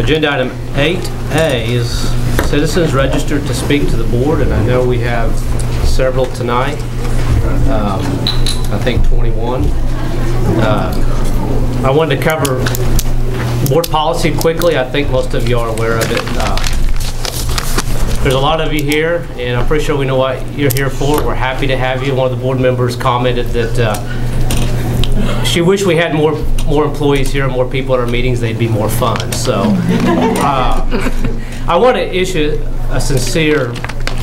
Agenda item 8A is citizens registered to speak to the board, and I know we have several tonight. I think 21. I wanted to cover board policy quickly. I think most of you are aware of it. There's a lot of you here, and I'm pretty sure we know what you're here for. We're happy to have you. One of the board members commented that she wished we had more employees here and more people at our meetings. They'd be more fun. So I want to issue a sincere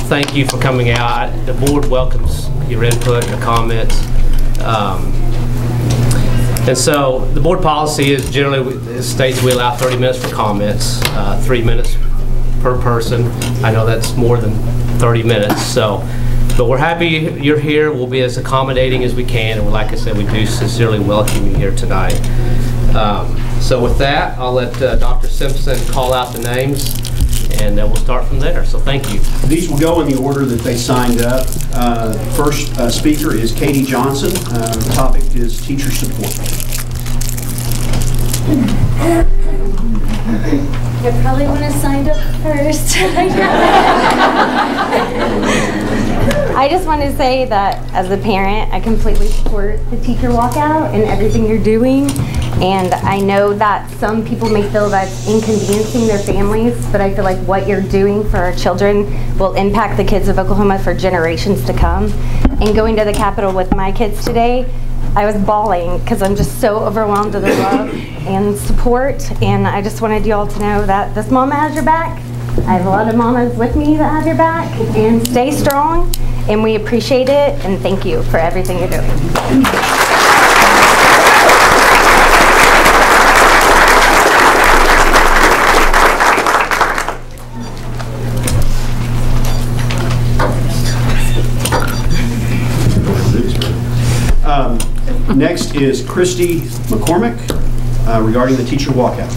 thank you for coming out. The board welcomes your input, your comments. And so the board policy is generally, it states we allow 30 minutes for comments, 3 minutes per person. I know that's more than 30 minutes. So, but we're happy you're here. We'll be as accommodating as we can. And like I said, we do sincerely welcome you here tonight. So with that, I'll let Dr. Simpson call out the names, and we'll start from there. So thank you. These will go in the order that they signed up. First speaker is Katie Johnson. The topic is teacher support. I probably want to sign up first. I just want to say that as a parent, I completely support the teacher walkout and everything you're doing. And I know that some people may feel that's inconveniencing their families, but I feel like what you're doing for our children will impact the kids of Oklahoma for generations to come. And going to the Capitol with my kids today, I was bawling because I'm just so overwhelmed with the love and support. And I just wanted you all to know that this mama has your back. I have a lot of mamas with me that have your back. And stay strong, and we appreciate it, and thank you for everything you're doing. Next is Christy McCormick regarding the teacher walkout.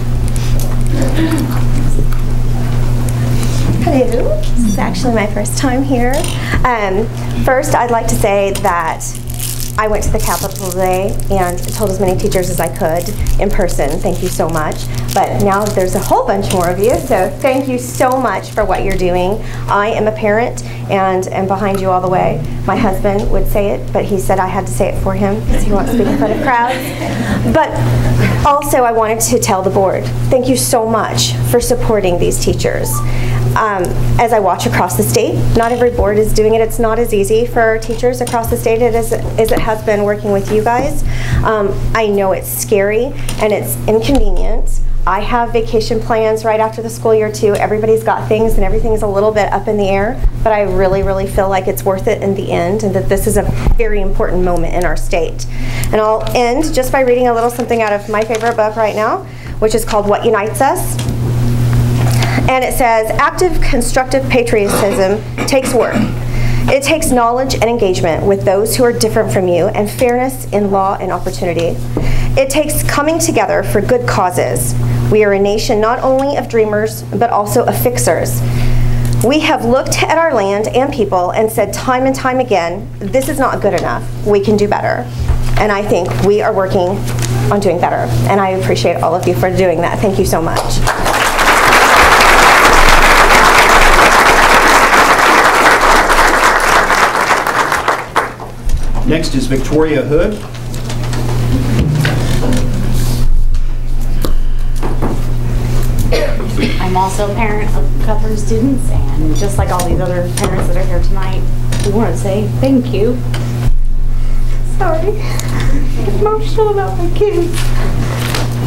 Hello, this is actually my first time here. First, I'd like to say that I went to the Capitol today and told as many teachers as I could in person. Thank you so much. But now there's a whole bunch more of you, so thank you so much for what you're doing. I am a parent and am behind you all the way. My husband would say it, but he said I had to say it for him because he won't speak in front of crowds. But also I wanted to tell the board, thank you so much for supporting these teachers. As I watch across the state, not every board is doing it. It's not as easy for teachers across the state as it has been working with you guys. I know it's scary and it's inconvenient. I have vacation plans right after the school year too. Everybody's got things and everything's a little bit up in the air, but I really, really feel like it's worth it in the end and that this is a very important moment in our state. And I'll end just by reading a little something out of my favorite book right now, which is called What Unites Us. And it says, active constructive patriotism takes work. It takes knowledge and engagement with those who are different from you and fairness in law and opportunity. It takes coming together for good causes. We are a nation not only of dreamers, but also of fixers. We have looked at our land and people and said time and time again, this is not good enough. We can do better. And I think we are working on doing better. And I appreciate all of you for doing that. Thank you so much. Next is Victoria Hood. I'm also a parent of Guthrie students, and just like all these other parents that are here tonight, we want to say thank you. Sorry, I'm emotional about my kids.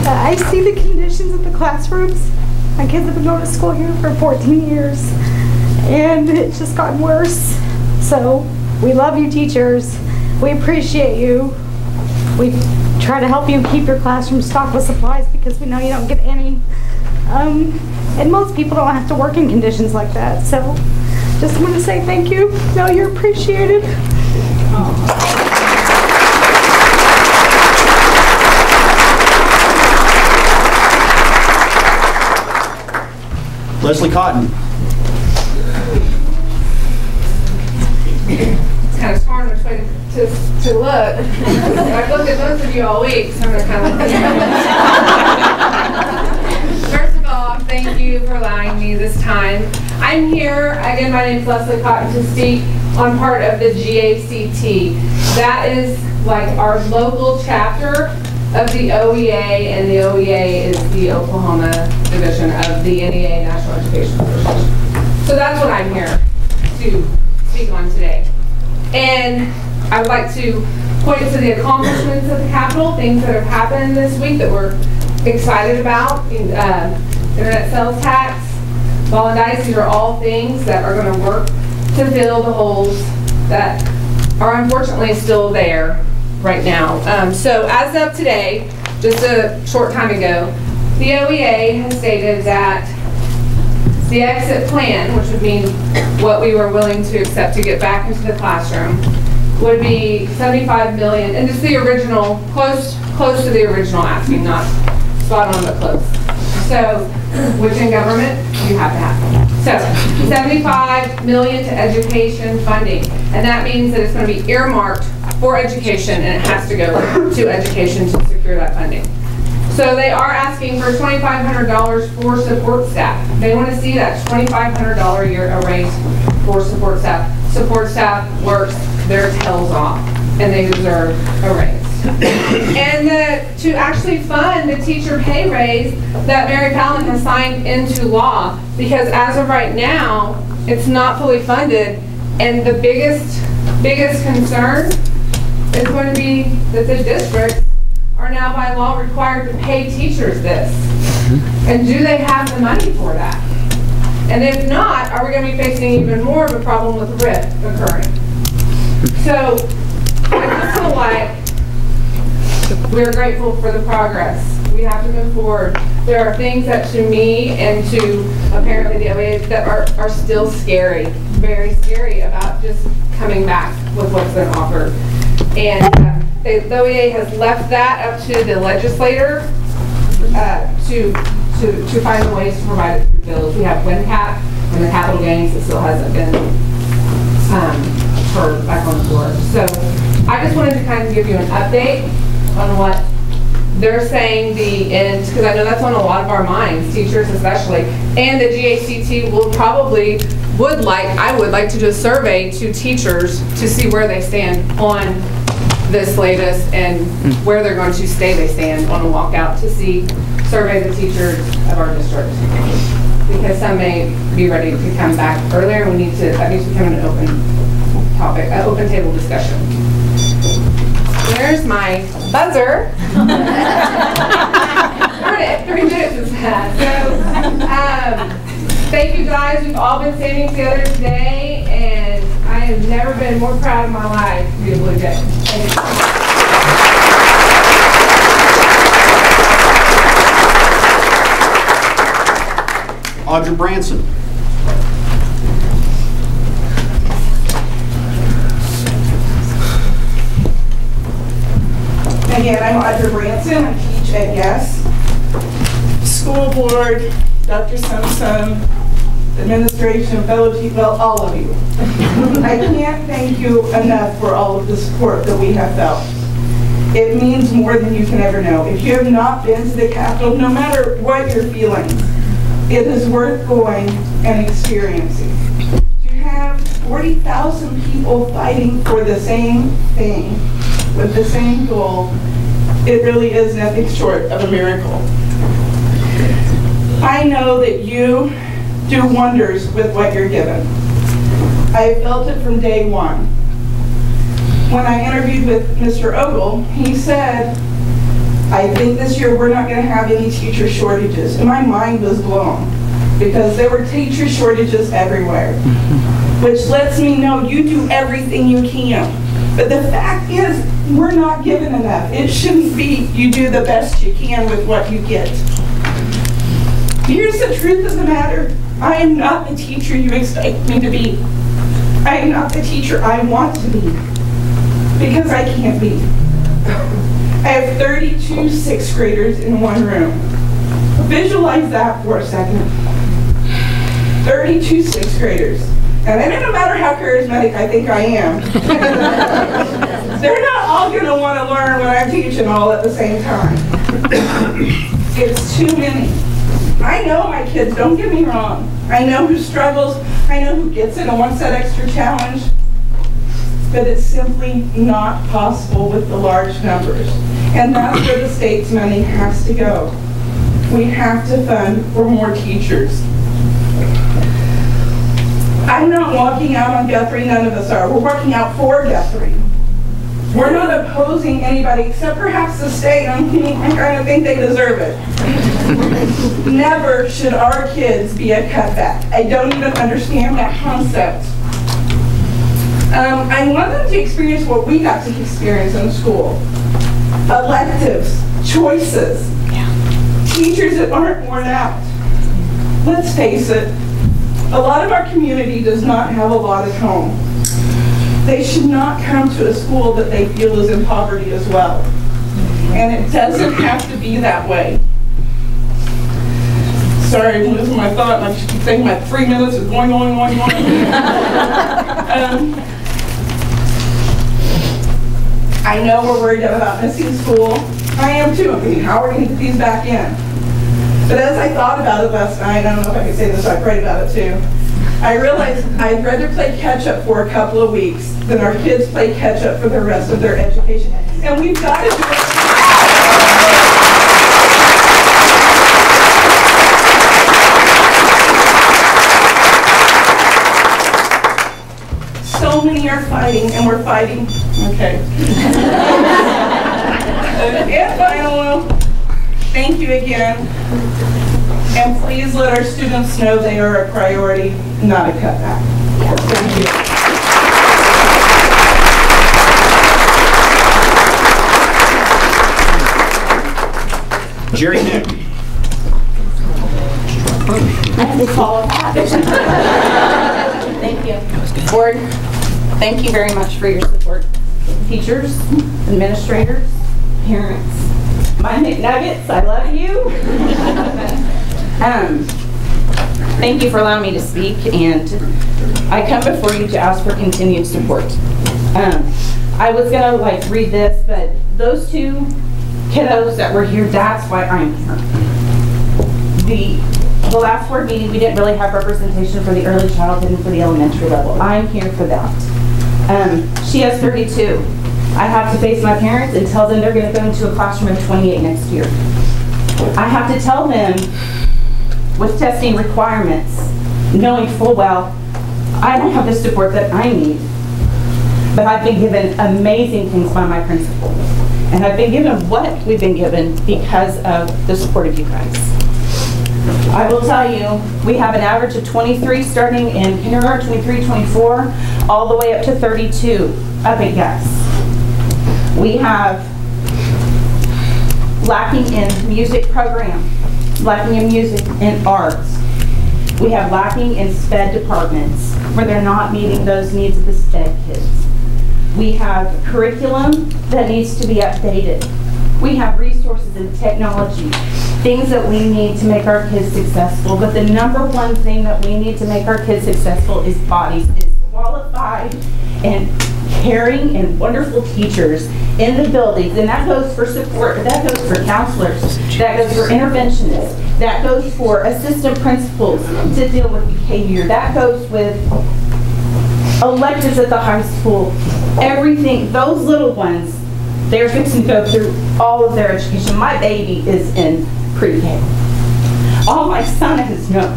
I see the conditions of the classrooms. My kids have been going to school here for 14 years, and it's just gotten worse. So we love you, teachers. We appreciate you. We try to help you keep your classroom stocked with supplies because we know you don't get any. And most people don't have to work in conditions like that. So just want to say thank you. Know you're appreciated. Leslie Cotton. It's kind of smart which way to look. I've looked at both of you all week, so I'm going to kind of look at you. First of all, I'm thankful you for allowing me this time. I'm here, again, my name is Leslie Cotton, to speak on part of the GACT. That is like our local chapter of the OEA, and the OEA is the Oklahoma division of the NEA, National Education Association. So that's what I'm here to speak on today. And I would like to point to the accomplishments of the Capitol, things that have happened this week that we're excited about. Internet sales tax, ball and dice, these are all things that are going to work to fill the holes that are unfortunately still there right now. So as of today, just a short time ago, the OEA has stated that the exit plan, which would mean what we were willing to accept to get back into the classroom, would be $75 million, and just the original, close to the original asking, not spot on but close. So, which in government, you have to have. So, $75 million to education funding, and that means that it's going to be earmarked for education, and it has to go to education to secure that funding. So they are asking for $2,500 for support staff. They want to see that $2,500 a year raise for support staff. Support staff works their tails off, and they deserve a raise. And to actually fund the teacher pay raise that Mary Fallon has signed into law, because as of right now, it's not fully funded, and the biggest concern is going to be that the districts are now by law required to pay teachers this. And do they have the money for that? And if not, are we going to be facing even more of a problem with RIF occurring? So I just feel like we're grateful for the progress. We have to move forward. There are things that to me and to apparently the OEA that are still scary, very scary about just coming back with what's been offered. And the OEA has left that up to the legislator to find the ways to provide it through bills. We have WinCap and the capital gains that still hasn't been heard back on the floor. So I just wanted to kind of give you an update on what they're saying the end, because I know that's on a lot of our minds, teachers especially, and the GACT will probably I would like to do a survey to teachers to see where they stand on this latest and where they're going to they stand on a walkout to survey the teachers of our district, because some may be ready to come back earlier. That needs to become an open topic, an open table discussion. There's my buzzer. Darn it, 3 minutes is passed. So, thank you guys. We've all been standing together today, and I have never been more proud of my life to be a Blue Jay. Thank you. Audra Branson. Again, I'm Audra Branson. I teach at YES. School board, Dr. Simpson, administration, fellow teachers, well, all of you. I can't thank you enough for all of the support that we have felt. It means more than you can ever know. If you have not been to the Capitol, no matter what your feelings, it is worth going and experiencing. To have 40,000 people fighting for the same thing, with the same goal, it really is nothing short of a miracle. I know that you do wonders with what you're given. I have felt it from day one. When I interviewed with Mr. Ogle, he said, I think this year we're not going to have any teacher shortages. And my mind was blown, because there were teacher shortages everywhere, which lets me know you do everything you can. But the fact is, we're not given enough. It shouldn't be you do the best you can with what you get. Here's the truth of the matter. I am not the teacher you expect me to be. I am not the teacher I want to be, because I can't be. I have 32 sixth graders in one room. Visualize that for a second. 32 sixth graders. And it doesn't matter how charismatic I think I am. They're not all going to want to learn when I'm teaching all at the same time. It's too many. I know my kids, don't get me wrong. I know who struggles, I know who gets it and wants that extra challenge, but it's simply not possible with the large numbers. And that's where the state's money has to go. We have to fund for more teachers. I'm not walking out on Guthrie, none of us are. We're walking out for Guthrie. We're not opposing anybody except perhaps the state. I kind of think they deserve it. Never should our kids be a cutback. I don't even understand that concept. I want them to experience what we got to experience in school. Electives, choices, teachers that aren't worn out. Let's face it, a lot of our community does not have a lot at home. They should not come to a school that they feel is in poverty as well. And it doesn't have to be that way. Sorry, I'm losing my thought. I just keep thinking my 3 minutes is going. I know we're worried about missing school. I am too. I mean, how are we going to get these back in? But as I thought about it last night, I don't know if I could say this, so I prayed about it too. I realized I'd rather play catch up for a couple of weeks than our kids play catch up for the rest of their education. And we've got to do it. So many are fighting, and we're fighting. Okay. And final, thank you again. And please let our students know they are a priority, not a cutback. Thank you. Jerry Nick. Thank you. Board, thank you very much for your support. Teachers, administrators, parents, my McNuggets, I love you. Thank you for allowing me to speak, and I come before you to ask for continued support. I was gonna read this, but those two kiddos that were here, that's why I'm here. The last board meeting, we didn't really have representation for the early childhood and for the elementary level. I'm here for that. She has 32. I have to face my parents and tell them they're going to go into a classroom of 28 next year. I have to tell them, with testing requirements, knowing full well, I don't have the support that I need. But I've been given amazing things by my principal. And I've been given what we've been given because of the support of you guys. I will tell you, we have an average of 23 starting in kindergarten, 23, 24, all the way up to 32 up at Guess. We have lacking in music program, lacking in music and arts. We have lacking in SPED departments where they're not meeting those needs of the SPED kids. We have curriculum that needs to be updated. We have resources and technology, things that we need to make our kids successful. But the number one thing that we need to make our kids successful is bodies, is qualified and caring and wonderful teachers in the buildings. And that goes for support, that goes for counselors, that goes for interventionists, that goes for assistant principals to deal with behavior, that goes with electives at the high school, everything, those little ones, they're fixing to go through all of their education. My baby is in pre-K. All my son has known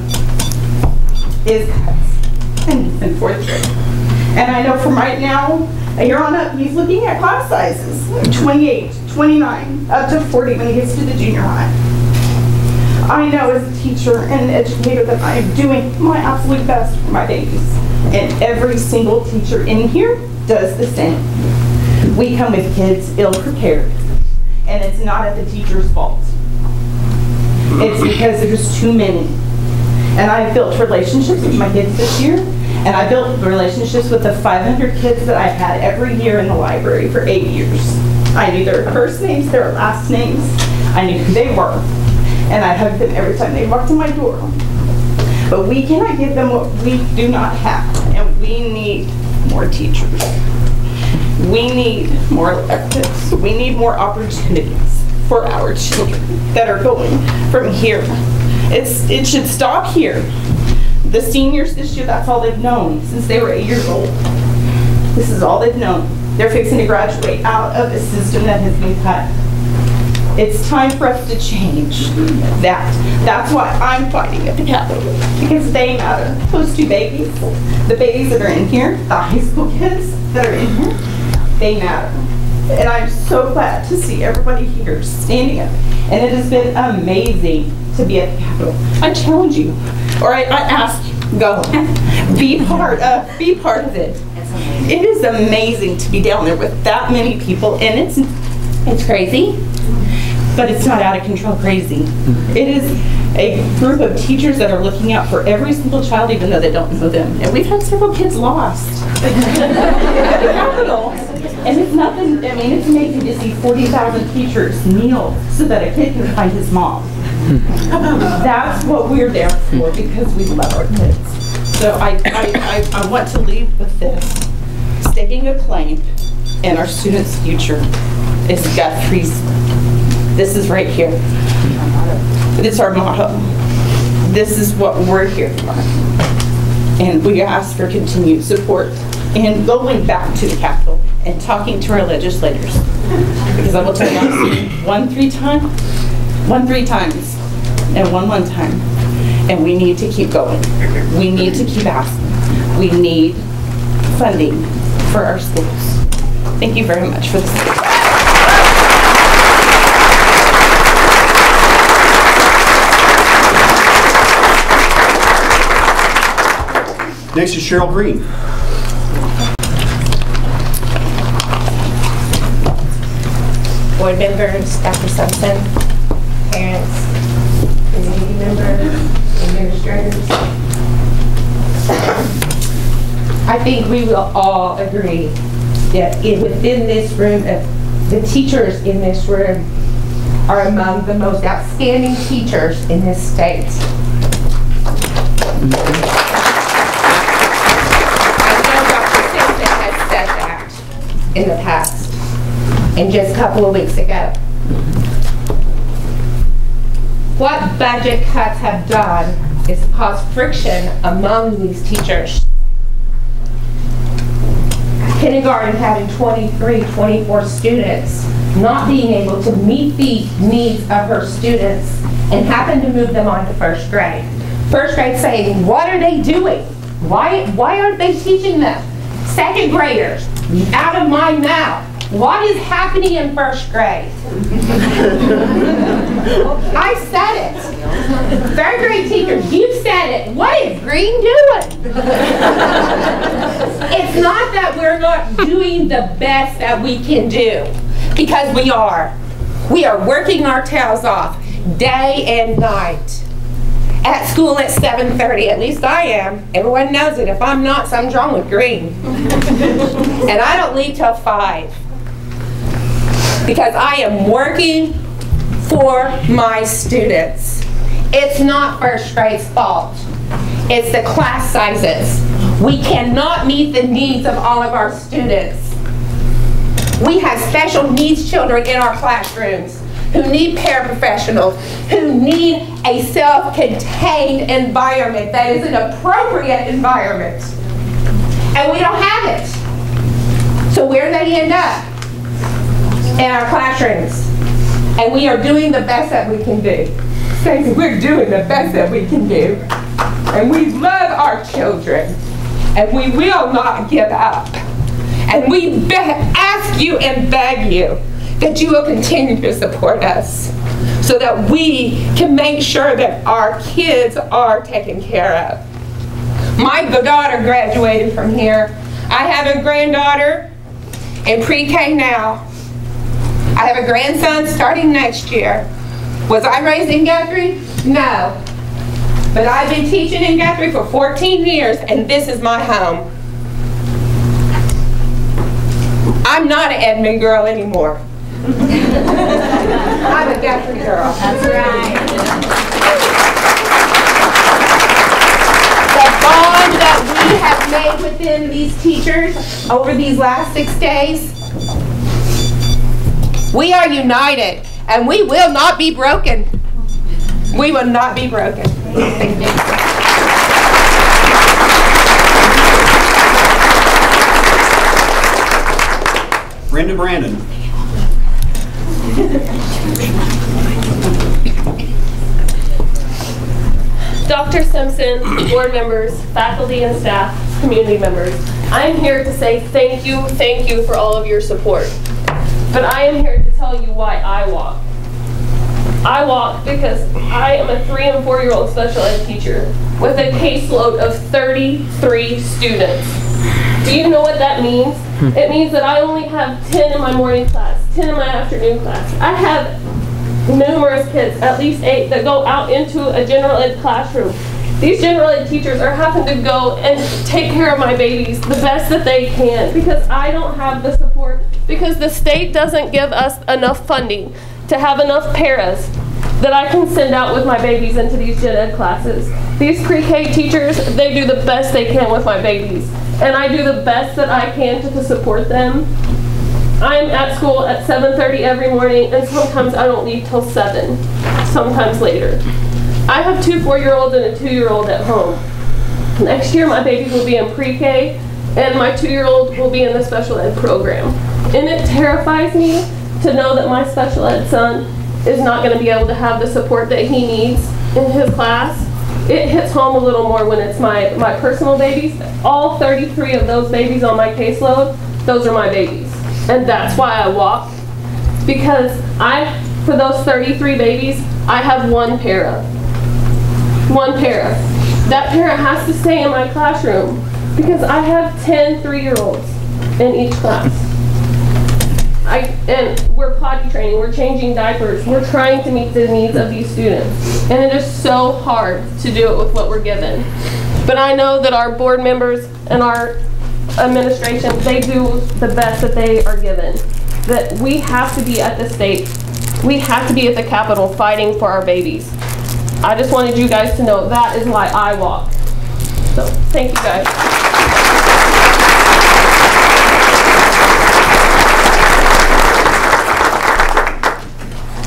is cuts, and he's in 4th grade. And I know from right now, a year on up, he's looking at class sizes, 28, 29, up to 40 when he gets to the junior high. I know as a teacher and an educator that I am doing my absolute best for my babies. And every single teacher in here does the same. We come with kids ill-prepared, and it's not at the teacher's fault. It's because there's too many. And I've built relationships with my kids this year, and I built relationships with the 500 kids that I've had every year in the library for 8 years. I knew their first names, their last names. I knew who they were. And I hugged them every time they walked in my door. But we cannot give them what we do not have, and we need more teachers. We need more electives. We need more opportunities for our children that are going from here It should stop here. The seniors this year, that's all they've known since they were 8 years old. This is all they've known. They're fixing to graduate out of a system that has been cut. It's time for us to change that. That's why I'm fighting at the Capitol, because they matter. Those two babies, the babies that are in here, the high school kids that are in here, they matter. And I'm so glad to see everybody here standing up. And it has been amazing to be at the Capitol. I challenge you, or I ask you, go. Be part of it. It is amazing to be down there with that many people, and it's crazy, but it's not out of control crazy. It is a group of teachers that are looking out for every single child, even though they don't know them. And we've had several kids lost at the Capitol. And it's nothing, I mean, it's amazing to see 40,000 teachers kneel so that a kid can find his mom. That's what we're there for, because we love our kids. So I want to leave with this. Staking a claim in our students' future is Guthrie's. This is right here. It's our motto. This is what we're here for. And we ask for continued support and going back to the Capitol and talking to our legislators. Because I will tell you, I've seen one three times, and one time. And we need to keep going. We need to keep asking. We need funding for our schools. Thank you very much for this. Next is Cheryl Green. Board members, Dr. Simpson, parents, community members, administrators. I think we will all agree that within this room, the teachers in this room are among the most outstanding teachers in this state. In the past, and just a couple of weeks ago. What budget cuts have done is caused friction among these teachers. Kindergarten having 23, 24 students, not being able to meet the needs of her students, and happen to move them on to first grade. First grade saying, what are they doing? Why aren't they teaching them? Second graders, out of my mouth. What is happening in first grade? I said it. Third grade teachers, you said it. What is Green doing? It's not that we're not doing the best that we can do, because we are. We are working our tails off day and night. At school at 7:30, at least I am. Everyone knows it. If I'm not, something's wrong with Green. And I don't leave till 5. Because I am working for my students. It's not first grade's fault. It's the class sizes. We cannot meet the needs of all of our students. We have special needs children in our classrooms who need paraprofessionals, who need a self-contained environment that is an appropriate environment. And we don't have it. So where do they end up? In our classrooms. And we are doing the best that we can do. Stacey, we're doing the best that we can do. And we love our children. And we will not give up. And we ask you and beg you that you will continue to support us so that we can make sure that our kids are taken care of. My daughter graduated from here. I have a granddaughter in pre-K now. I have a grandson starting next year. Was I raised in Guthrie? No. But I've been teaching in Guthrie for 14 years, and this is my home. I'm not an Edmond girl anymore. I'm a Guthrie girl. That's right. The bond that we have made within these teachers over these last 6 days, we are united, and we will not be broken. We will not be broken. Thank you. Brenda Brandon. Dr. Simpson, board members, faculty and staff, community members, I am here to say thank you for all of your support. But I am here to tell you why I walk. I walk because I am a 3- and 4-year-old special ed teacher with a caseload of 33 students. Do you know what that means? It means that I only have 10 in my morning class, 10 in my afternoon class. I have numerous kids, at least 8, that go out into a general ed classroom. These general ed teachers are having to go and take care of my babies the best that they can because I don't have the support, because the state doesn't give us enough funding to have enough paras that I can send out with my babies into these gen ed classes. These pre-K teachers, they do the best they can with my babies, and I do the best that I can to support them. I'm at school at 7:30 every morning, and sometimes I don't leave till 7, sometimes later. I have 2 4-year-olds and a 2-year-old at home. Next year my babies will be in pre-K, and my 2-year-old will be in the special ed program. And it terrifies me to know that my special ed son is not going to be able to have the support that he needs in his class. It hits home a little more when it's my personal babies. All 33 of those babies on my caseload, those are my babies. And that's why I walk, because for those 33 babies, I have one para. One para. That para has to stay in my classroom because I have 10 3-year-olds in each class. And we're potty training, we're changing diapers, we're trying to meet the needs of these students. And it is so hard to do it with what we're given. But I know that our board members and our administration, they do the best that they are given. That we have to be at the state, we have to be at the Capitol fighting for our babies. I just wanted you guys to know that is why I walk. So, thank you guys.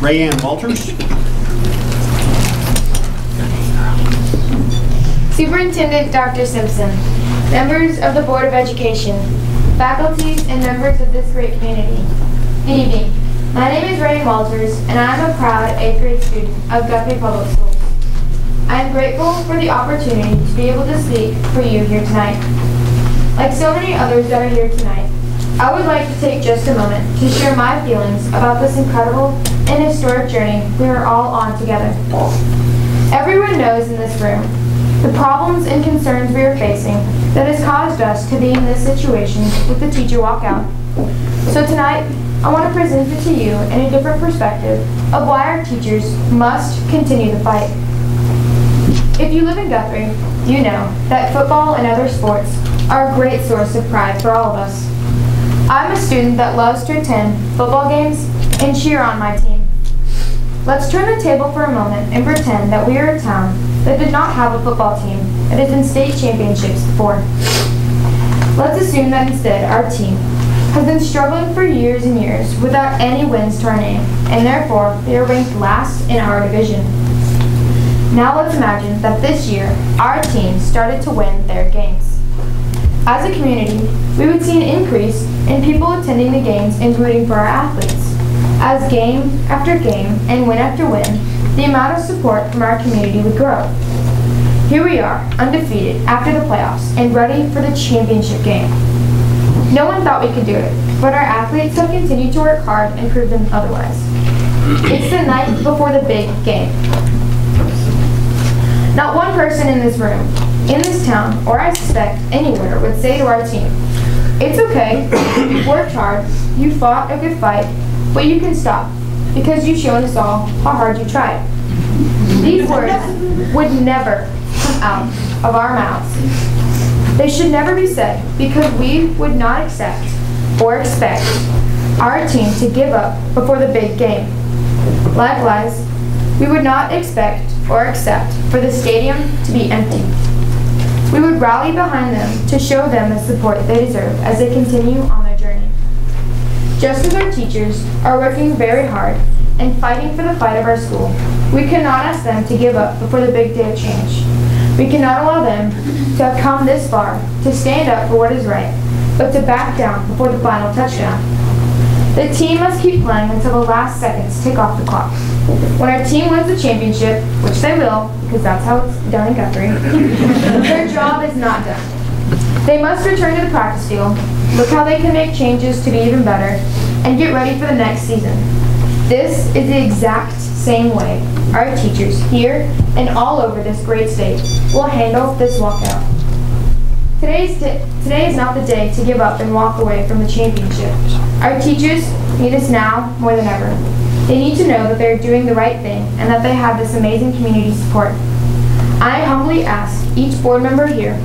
Rayanne Walters. Superintendent Dr. Simpson, members of the Board of Education, faculties, and members of this great community. Good evening. My name is Rayanne Walters, and I am a proud 8th grade student of Guthrie Public Schools. I am grateful for the opportunity to be able to speak for you here tonight. Like so many others that are here tonight, I would like to take just a moment to share my feelings about this incredible and historic journey we are all on together. Everyone knows in this room the problems and concerns we are facing that has caused us to be in this situation with the teacher walkout. So tonight, I want to present it to you in a different perspective of why our teachers must continue the fight. If you live in Guthrie, you know that football and other sports are a great source of pride for all of us. I'm a student that loves to attend football games and cheer on my team. Let's turn the table for a moment and pretend that we are a town that did not have a football team that has been state championships before. Let's assume that instead our team has been struggling for years and years without any wins to our name, and therefore they are ranked last in our division. Now let's imagine that this year our team started to win their games. As a community, we would see an increase in people attending the games and rooting for our athletes. As game after game and win after win, the amount of support from our community would grow. Here we are, undefeated after the playoffs and ready for the championship game. No one thought we could do it, but our athletes have continued to work hard and prove them otherwise. It's the night before the big game. Not one person in this room, in this town, or I suspect anywhere, would say to our team, "It's okay, you've worked hard, you fought a good fight, but you can stop, because you've shown us all how hard you tried." These words would never come out of our mouths. They should never be said, because we would not accept or expect our team to give up before the big game. Likewise, we would not expect or accept for the stadium to be empty. We would rally behind them to show them the support they deserve as they continue on their journey. Just as our teachers are working very hard and fighting for the fight of our school. We cannot ask them to give up before the big day of change. We cannot allow them to have come this far, to stand up for what is right, but to back down before the final touchdown. The team must keep playing until the last seconds tick off the clock. When our team wins the championship, which they will, because that's how it's done in Guthrie, their job is not done. They must return to the practice field, look how they can make changes to be even better, and get ready for the next season. This is the exact same way our teachers here and all over this great state will handle this walkout. Today is not the day to give up and walk away from the championship. Our teachers need us now more than ever. They need to know that they're doing the right thing and that they have this amazing community support. I humbly ask each board member here,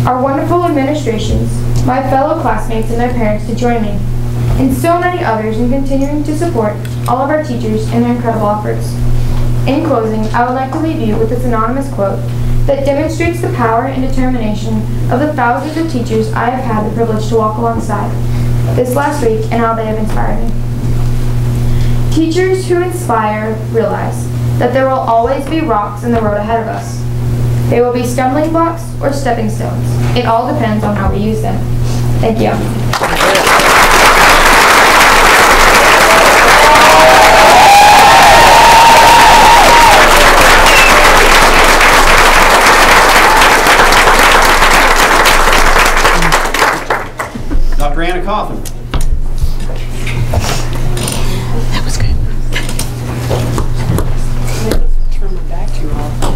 our wonderful administrations, my fellow classmates and their parents to join me, and so many others in continuing to support all of our teachers in their incredible efforts. In closing, I would like to leave you with this anonymous quote that demonstrates the power and determination of the thousands of teachers I have had the privilege to walk alongside this last week and how they have inspired me. Teachers who inspire realize that there will always be rocks in the road ahead of us. They will be stumbling blocks or stepping stones. It all depends on how we use them. Thank you. Dr. Anna Coffin. That was good. Turn my back to you all.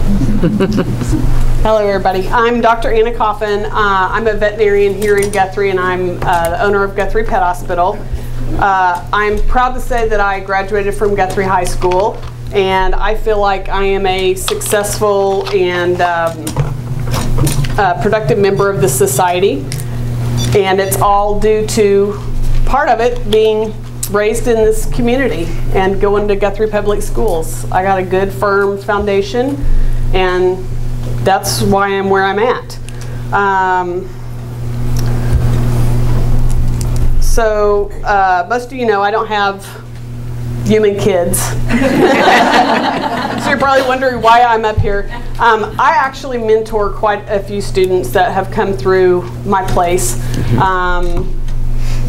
Hello, everybody. I'm Dr. Anna Coffin. I'm a veterinarian here in Guthrie, and I'm the owner of Guthrie Pet Hospital. I'm proud to say that I graduated from Guthrie High School, and I feel like I am a successful and productive member of the society. And it's all due to part of it being raised in this community and going to Guthrie Public Schools. I got a good, firm foundation, and that's why I'm where I'm at. Most of you know I don't have human kids. So you're probably wondering why I'm up here. I actually mentor quite a few students that have come through my place.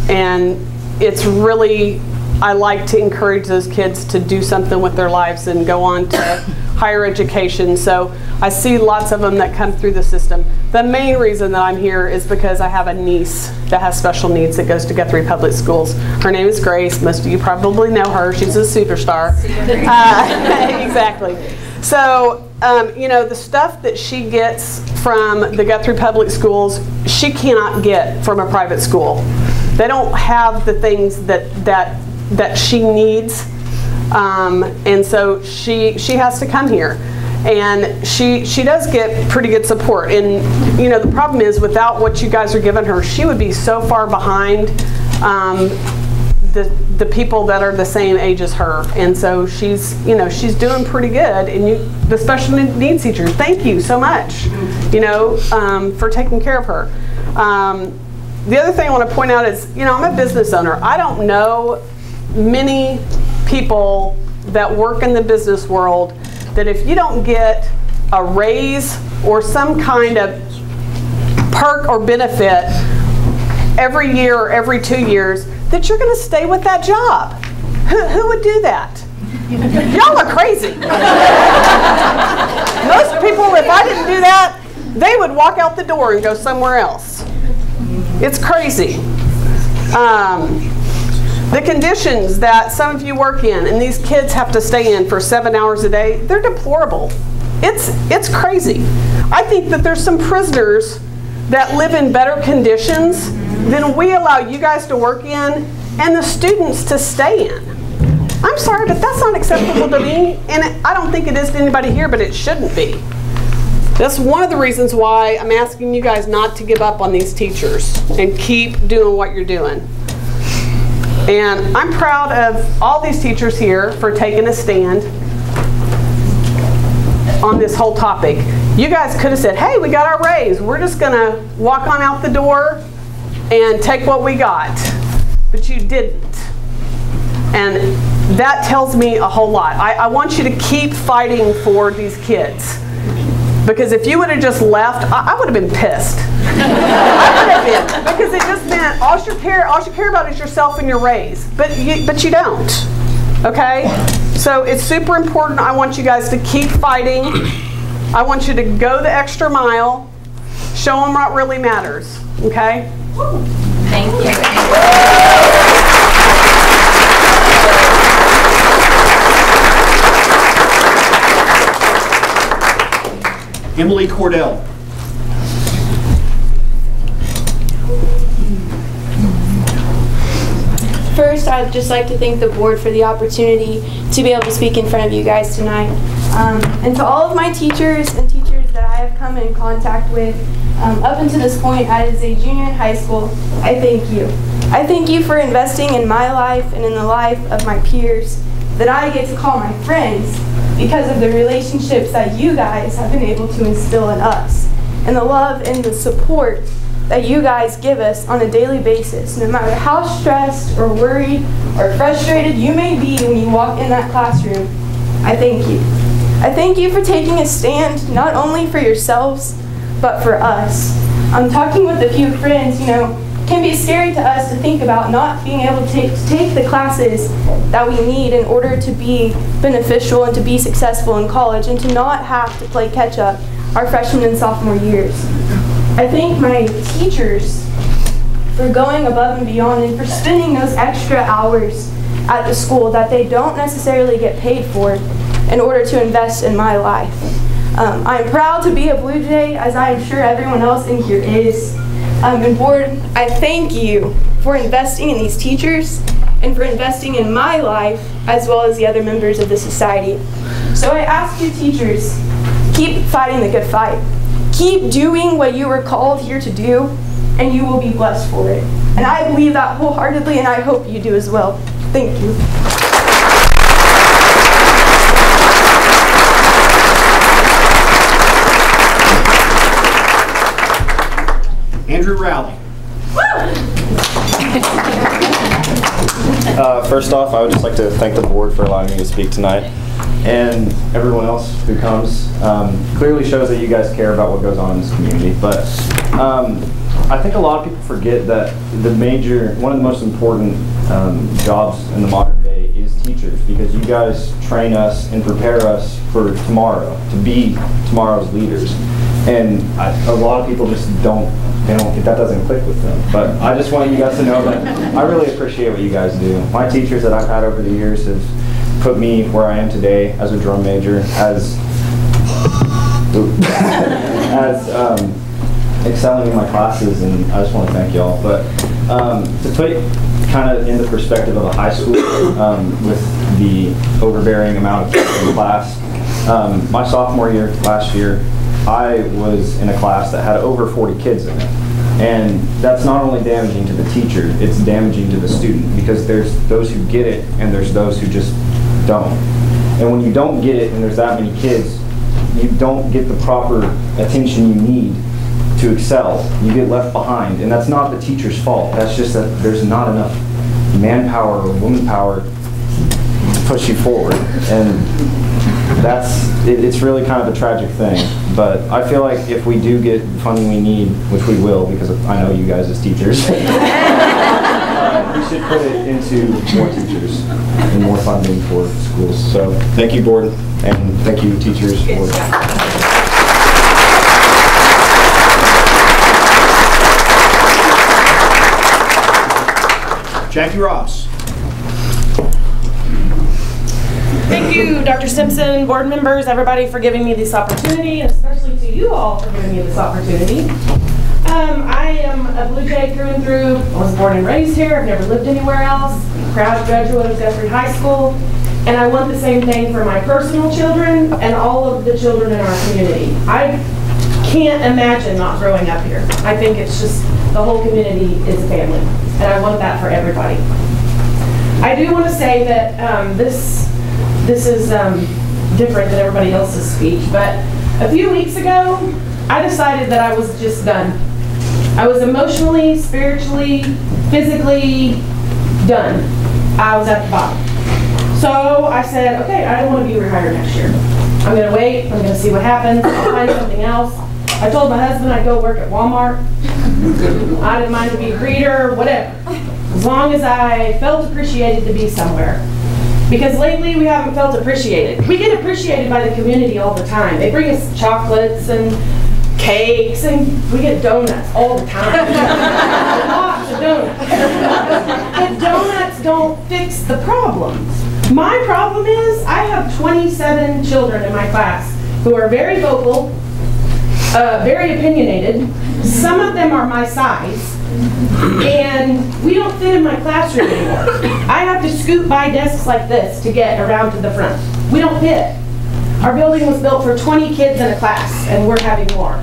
And it's really, I like to encourage those kids to do something with their lives and go on to higher education. So I see lots of them that come through the system. The main reason that I'm here is because I have a niece that has special needs that goes to Guthrie Public Schools. Her name is Grace. Most of you probably know her. She's a superstar. Exactly. So, you know, the stuff that she gets from the Guthrie Public Schools, she cannot get from a private school. They don't have the things that she needs, and so she has to come here. And she does get pretty good support. And, you know, the problem is without what you guys are giving her, she would be so far behind the people that are the same age as her. And so she's doing pretty good. And the special needs teachers, thank you so much, you know, for taking care of her. The other thing I want to point out is, you know, I'm a business owner. I don't know many people that work in the business world that if you don't get a raise or some kind of perk or benefit every year or every 2 years, that you're going to stay with that job. Who would do that? Y'all are crazy. Most people, if I didn't do that, they would walk out the door and go somewhere else. It's crazy. The conditions that some of you work in and these kids have to stay in for 7 hours a day, they're deplorable. It's crazy. I think that there's some prisoners that live in better conditions than we allow you guys to work in and the students to stay in. I'm sorry, but that's not acceptable to me, and I don't think it is to anybody here, but it shouldn't be. That's one of the reasons why I'm asking you guys not to give up on these teachers and keep doing what you're doing. And I'm proud of all these teachers here for taking a stand on this whole topic. You guys could have said, hey, we got our raise. We're just going to walk on out the door and take what we got. But you didn't. And that tells me a whole lot. I want you to keep fighting for these kids. Because if you would have just left, I would have been pissed. I would have been. Because it just meant all you care about is yourself and your raise. But you don't. Okay? So it's super important. I want you guys to keep fighting. I want you to go the extra mile. Show them what really matters. Okay? Thank you. Emily Cordell. First, I'd just like to thank the board for the opportunity to be able to speak in front of you guys tonight. And to all of my teachers and teachers that I have come in contact with up until this point as a junior in high school, I thank you. I thank you for investing in my life and in the life of my peers that I get to call my friends because of the relationships that you guys have been able to instill in us and the love and the support that you guys give us on a daily basis, no matter how stressed or worried or frustrated you may be when you walk in that classroom. I thank you. I thank you for taking a stand not only for yourselves, but for us. I'm talking with a few friends, can be scary to us to think about not being able to take the classes that we need in order to be beneficial and to be successful in college and to not have to play catch up our freshman and sophomore years. I thank my teachers for going above and beyond and for spending those extra hours at the school that they don't necessarily get paid for in order to invest in my life. I'm proud to be a Blue Jay, as I am sure everyone else in here is. And board, I thank you for investing in these teachers and for investing in my life as well as the other members of the society. So I ask you teachers, keep fighting the good fight. Keep doing what you were called here to do, and you will be blessed for it. And I believe that wholeheartedly, and I hope you do as well. Thank you. Andrew Rowley. First off, I would just like to thank the board for allowing me to speak tonight, and everyone else who comes. Clearly shows that you guys care about what goes on in this community. But I think a lot of people forget that one of the most important jobs in the modern day is teachers, because you guys train us and prepare us for tomorrow, to be tomorrow's leaders. And a lot of people just that doesn't click with them. But I just want you guys to know that I really appreciate what you guys do. My teachers that I've had over the years have put me where I am today as a drum major, as excelling in my classes, and I just want to thank y'all. But to put it kind of in the perspective of a high school with the overbearing amount of kids in the class, my sophomore year last year, I was in a class that had over 40 kids in it. And that's not only damaging to the teacher, it's damaging to the student, because there's those who get it and there's those who just don't. And when you don't get it and there's that many kids, you don't get the proper attention you need to excel. You get left behind, and that's not the teacher's fault. That's just that there's not enough manpower or woman power to push you forward. And it's really kind of a tragic thing. But I feel like if we do get the funding we need, which we will, because I know you guys as teachers, we should put it into more teachers and more funding for schools. So thank you, board, and thank you, teachers, for Jackie Ross. Thank you, Dr. Simpson, board members, everybody for giving me this opportunity, and especially to you all for giving me this opportunity. I am a Blue Jay through and through. I was born and raised here. I've never lived anywhere else. Proud graduate of Guthrie High School. And I want the same thing for my personal children and all of the children in our community. I can't imagine not growing up here. I think it's just the whole community is a family, and I want that for everybody. I do want to say that this is different than everybody else's speech, but a few weeks ago, I decided that I was just done. I was emotionally, spiritually, physically done. I was at the bottom. So I said, okay, I don't want to be rehired next year. I'm going to wait, I'm going to see what happens, I'll find something else. I told my husband I'd go work at Walmart. I didn't mind to be a greeter, whatever. As long as I felt appreciated to be somewhere. Because lately we haven't felt appreciated. We get appreciated by the community all the time. They bring us chocolates and cakes, and we get donuts all the time. Lots of donuts. But donuts don't fix the problem. My problem is I have 27 children in my class who are very vocal, very opinionated. Some of them are my size, and we don't fit in my classroom anymore. I have to scoot by desks like this to get around to the front. We don't fit. Our building was built for 20 kids in a class, and we're having more.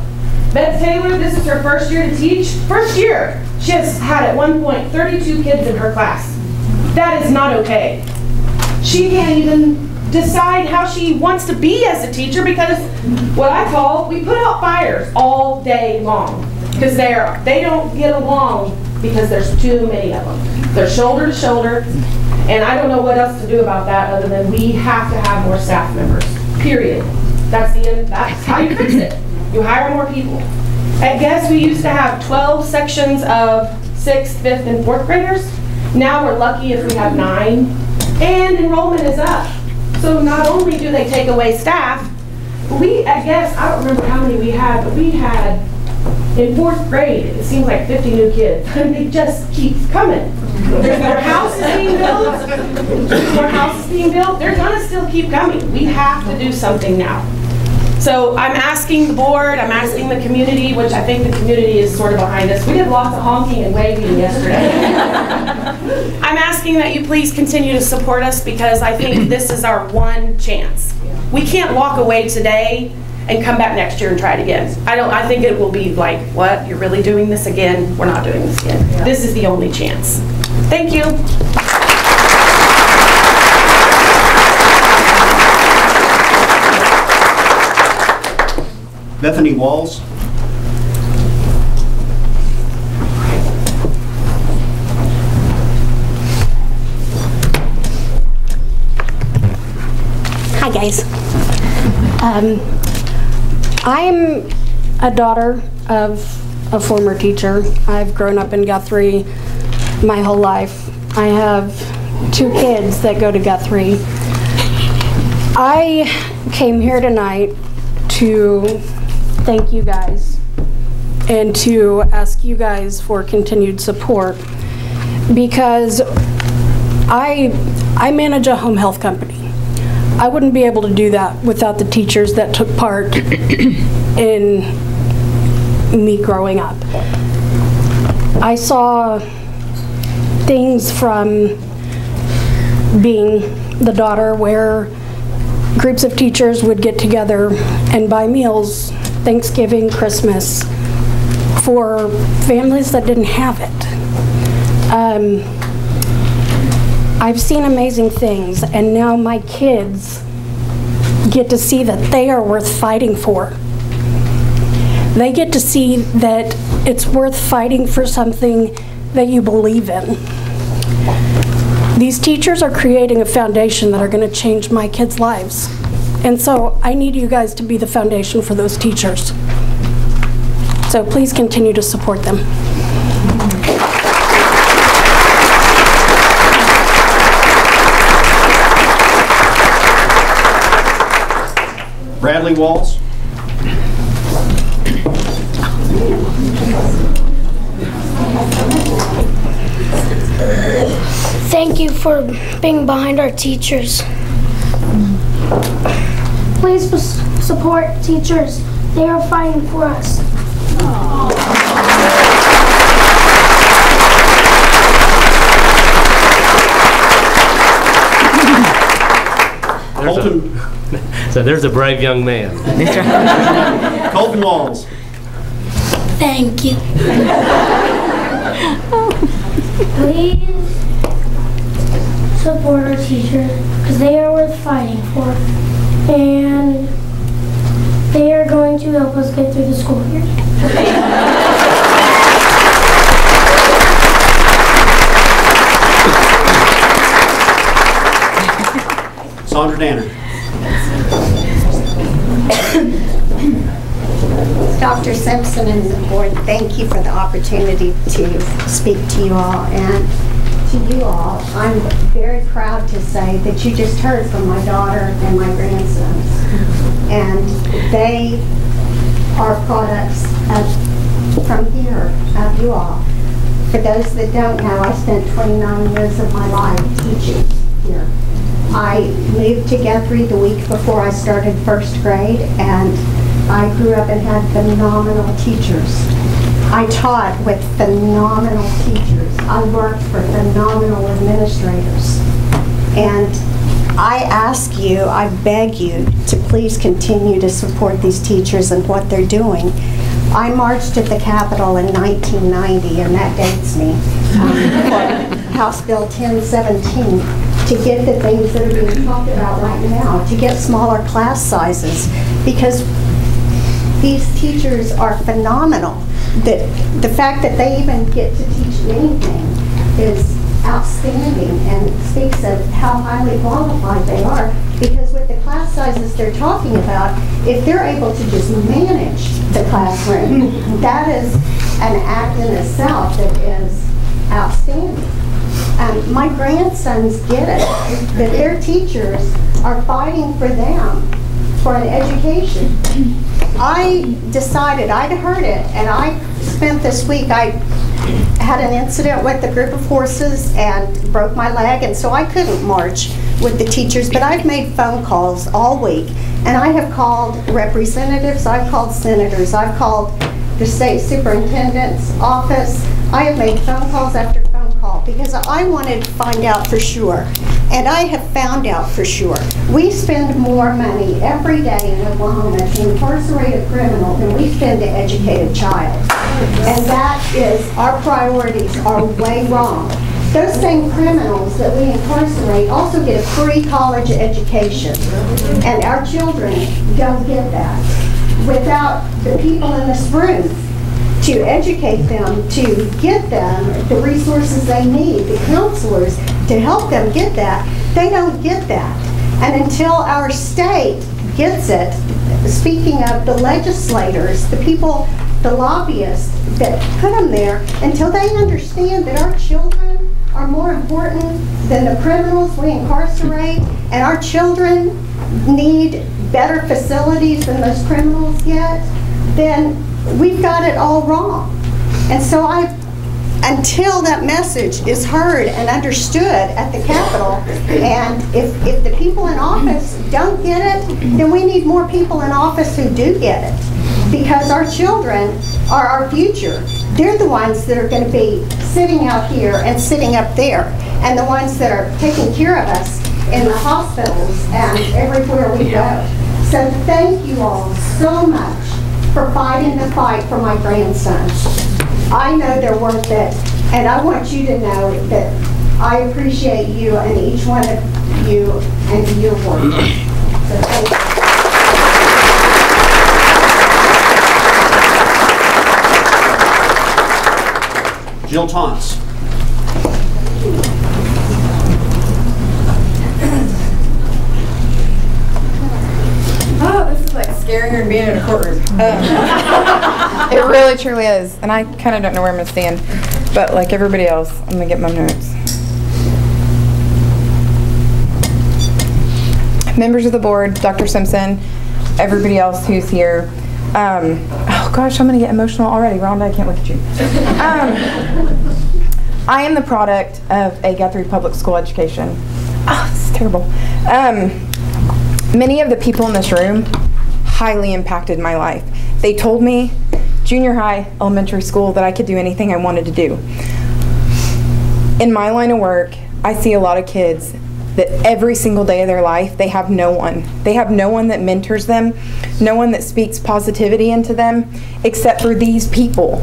Beth Taylor, this is her first year to teach. First year, she has had at one point 32 kids in her class. That is not okay. She can't even decide how she wants to be as a teacher because what I call, we put out fires all day long because they don't get along because there's too many of them. They're shoulder to shoulder, and I don't know what else to do about that other than we have to have more staff members, period. That's the end. That's how you fix it. You hire more people. At Guess we used to have 12 sections of 6th, 5th, and 4th graders. Now we're lucky if we have 9, and enrollment is up. So not only do they take away staff, but we, at Guess, I don't remember how many we had, but we had, in 4th grade, it seems like 50 new kids, and they just keep coming. There's more houses being built, they're gonna still keep coming. We have to do something now. So I'm asking the board, I'm asking the community, which I think the community is sort of behind us. We did lots of honking and waving yesterday. I'm asking that you please continue to support us because I think this is our one chance. We can't walk away today and come back next year and try it again. I think it will be like, what, you're really doing this again? We're not doing this again. Yeah. This is the only chance. Thank you. Bethany Walls. Hi guys. I'm a daughter of a former teacher. I've grown up in Guthrie my whole life. I have 2 kids that go to Guthrie. I came here tonight to thank you guys and to ask you guys for continued support because I manage a home health company. I wouldn't be able to do that without the teachers that took part in me growing up. I saw things from being the daughter where groups of teachers would get together and buy meals, Thanksgiving, Christmas, for families that didn't have it. I've seen amazing things, and now my kids get to see that they are worth fighting for. They get to see that it's worth fighting for something that you believe in. These teachers are creating a foundation that are going to change my kids' lives. And so I need you guys to be the foundation for those teachers. So please continue to support them. Bradley Walls. Thank you for being behind our teachers. Please support teachers. They are fighting for us. Colton. So there's a brave young man. Colton Walls. Thank you. Please support our teachers because they are worth fighting for. And they are going to help us get through the school year. Sandra Danner. Dr. Simpson and the board, thank you for the opportunity to speak to you all. And to you all, I'm very proud to say that you just heard from my daughter and my grandsons. And they are products from here, of you all. For those that don't know, I spent 29 years of my life teaching here. I moved to Guthrie the week before I started first grade, and I grew up and had phenomenal teachers. I taught with phenomenal teachers. I worked for phenomenal administrators. And I ask you, I beg you to please continue to support these teachers and what they're doing. I marched at the Capitol in 1990, and that dates me, for House Bill 1017, to get the things that are being talked about right now, to get smaller class sizes, because these teachers are phenomenal. The fact that they even get to teach anything is outstanding and speaks of how highly qualified they are, because with the class sizes they're talking about, if they're able to just manage the classroom, that is an act in itself that is outstanding. My grandsons get it, that their teachers are fighting for them for an education. I decided, I'd heard it, and I spent this week, I had an incident with a group of horses and broke my leg, and so I couldn't march with the teachers, but I've made phone calls all week, and I have called representatives, I've called senators, I've called the state superintendent's office. I have made phone calls after phone call because I wanted to find out for sure, and I have found out for sure. We spend more money every day in Oklahoma to incarcerate a criminal than we spend to educate a child, and that is, our priorities are way wrong. Those same criminals that we incarcerate also get a free college education, and our children don't get that. Without the people in this room to educate them, to get them the resources they need, the counselors to help them get that, they don't get that. And until our state gets it, speaking of the legislators, the people, the lobbyists that put them there, until they understand that our children are more important than the criminals we incarcerate, and our children need better facilities than those criminals get, then we've got it all wrong. And so until that message is heard and understood at the Capitol, and if the people in office don't get it, then we need more people in office who do get it. Because our children are our future. They're the ones that are going to be sitting out here and sitting up there, and the ones that are taking care of us in the hospitals and everywhere we go. So thank you all so much for fighting the fight for my grandsons. I know they're worth it, and I want you to know that I appreciate you and each one of you and your work. So thank you. Jill Taunts. Oh, this is like scarier than being in a courtroom. It really truly is. And I kind of don't know where I'm going to stand. But like everybody else, I'm going to get my notes. Members of the board, Dr. Simpson, everybody else who's here. Oh gosh, I'm going to get emotional already. Rhonda, I can't look at you. I am the product of a Guthrie public school education. Oh, this is terrible. Many of the people in this room highly impacted my life. They told me, junior high, elementary school, that I could do anything I wanted to do. In my line of work, I see a lot of kids that every single day of their life, they have no one. They have no one that mentors them, no one that speaks positivity into them, except for these people.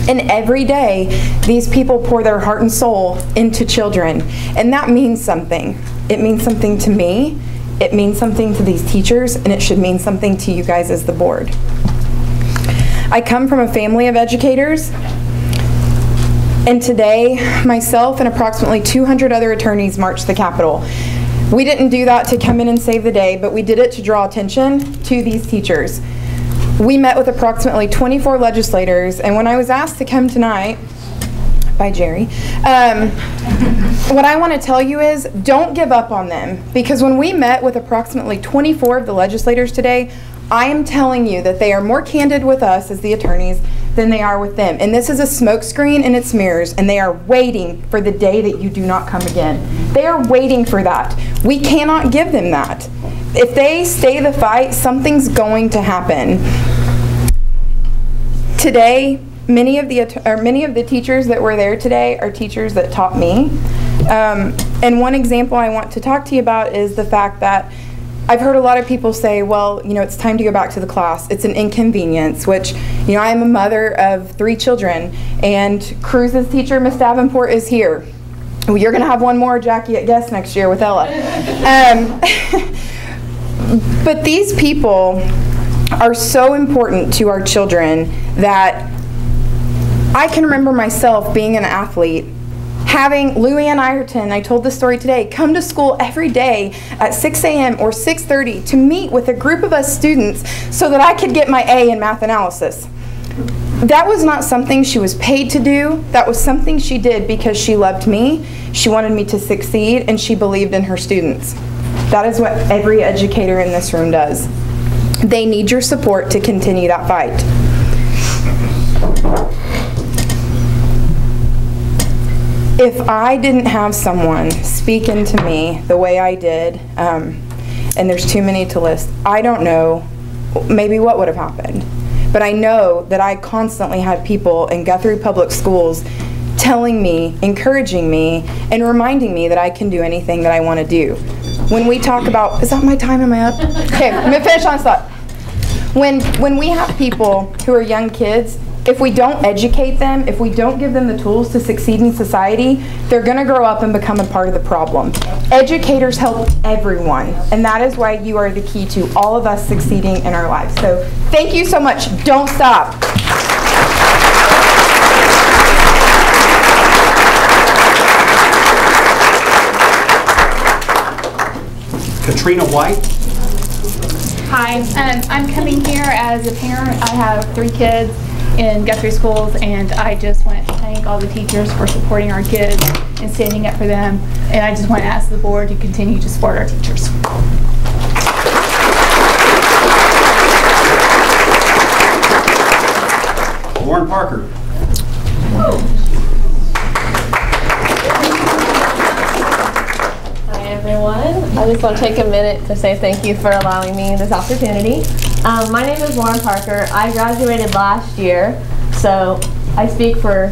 And every day, these people pour their heart and soul into children. And that means something. It means something to me, it means something to these teachers, and it should mean something to you guys as the board. I come from a family of educators, and today, myself and approximately 200 other attorneys marched the Capitol. We didn't do that to come in and save the day, but we did it to draw attention to these teachers. We met with approximately 24 legislators, and when I was asked to come tonight by Jerry, what I want to tell you is don't give up on them, because when we met with approximately 24 of the legislators today, I am telling you that they are more candid with us as the attorneys than they are with them. And this is a smokescreen and it's mirrors, and they are waiting for the day that you do not come again. They are waiting for that. We cannot give them that. If they stay the fight, something's going to happen. Today, many of the teachers that were there today are teachers that taught me. And one example I want to talk to you about is the fact that I've heard a lot of people say, well, you know, it's time to go back to the class. It's an inconvenience, which, you know, I am a mother of 3 children, and Cruz's teacher, Miss Davenport, is here. Well, you're going to have one more Jackie at Guest next year with Ella. But these people are so important to our children that I can remember myself being an athlete, having Luann Ireton, I told this story today, come to school every day at 6 a.m. or 6:30 to meet with a group of us students so that I could get my A in math analysis. That was not something she was paid to do. That was something she did because she loved me, she wanted me to succeed, and she believed in her students. That is what every educator in this room does. They need your support to continue that fight. If I didn't have someone speak into me the way I did, and there's too many to list, I don't know maybe what would have happened. But I know that I constantly had people in Guthrie Public Schools telling me, encouraging me, and reminding me that I can do anything that I want to do. When we talk about, is that my time? Am I up? Okay, I'm going to finish on this thought. When we have people who are young kids, if we don't educate them, if we don't give them the tools to succeed in society, they're going to grow up and become a part of the problem. Educators help everyone, and that is why you are the key to all of us succeeding in our lives. So thank you so much. Don't stop. Katrina White. Hi, I'm coming here as a parent. I have 3 kids in Guthrie schools, and I just want to thank all the teachers for supporting our kids and standing up for them, and I just want to ask the board to continue to support our teachers. Lauren Parker. Hi everyone. I just want to take a minute to say thank you for allowing me this opportunity. My name is Lauren Parker. I graduated last year, so I speak for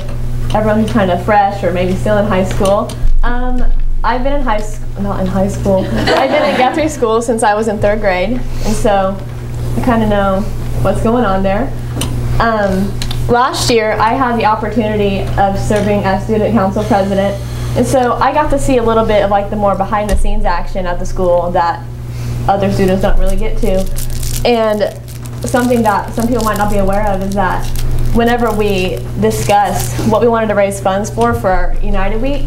everyone who's kind of fresh or maybe still in high school. I've been in I've been in Guthrie school since I was in 3rd grade, and so I kind of know what's going on there. Last year, I had the opportunity of serving as student council president, and so I got to see a little bit of like the more behind the scenes action at the school that other students don't really get to. And something that some people might not be aware of is that whenever we discussed what we wanted to raise funds for our United Week,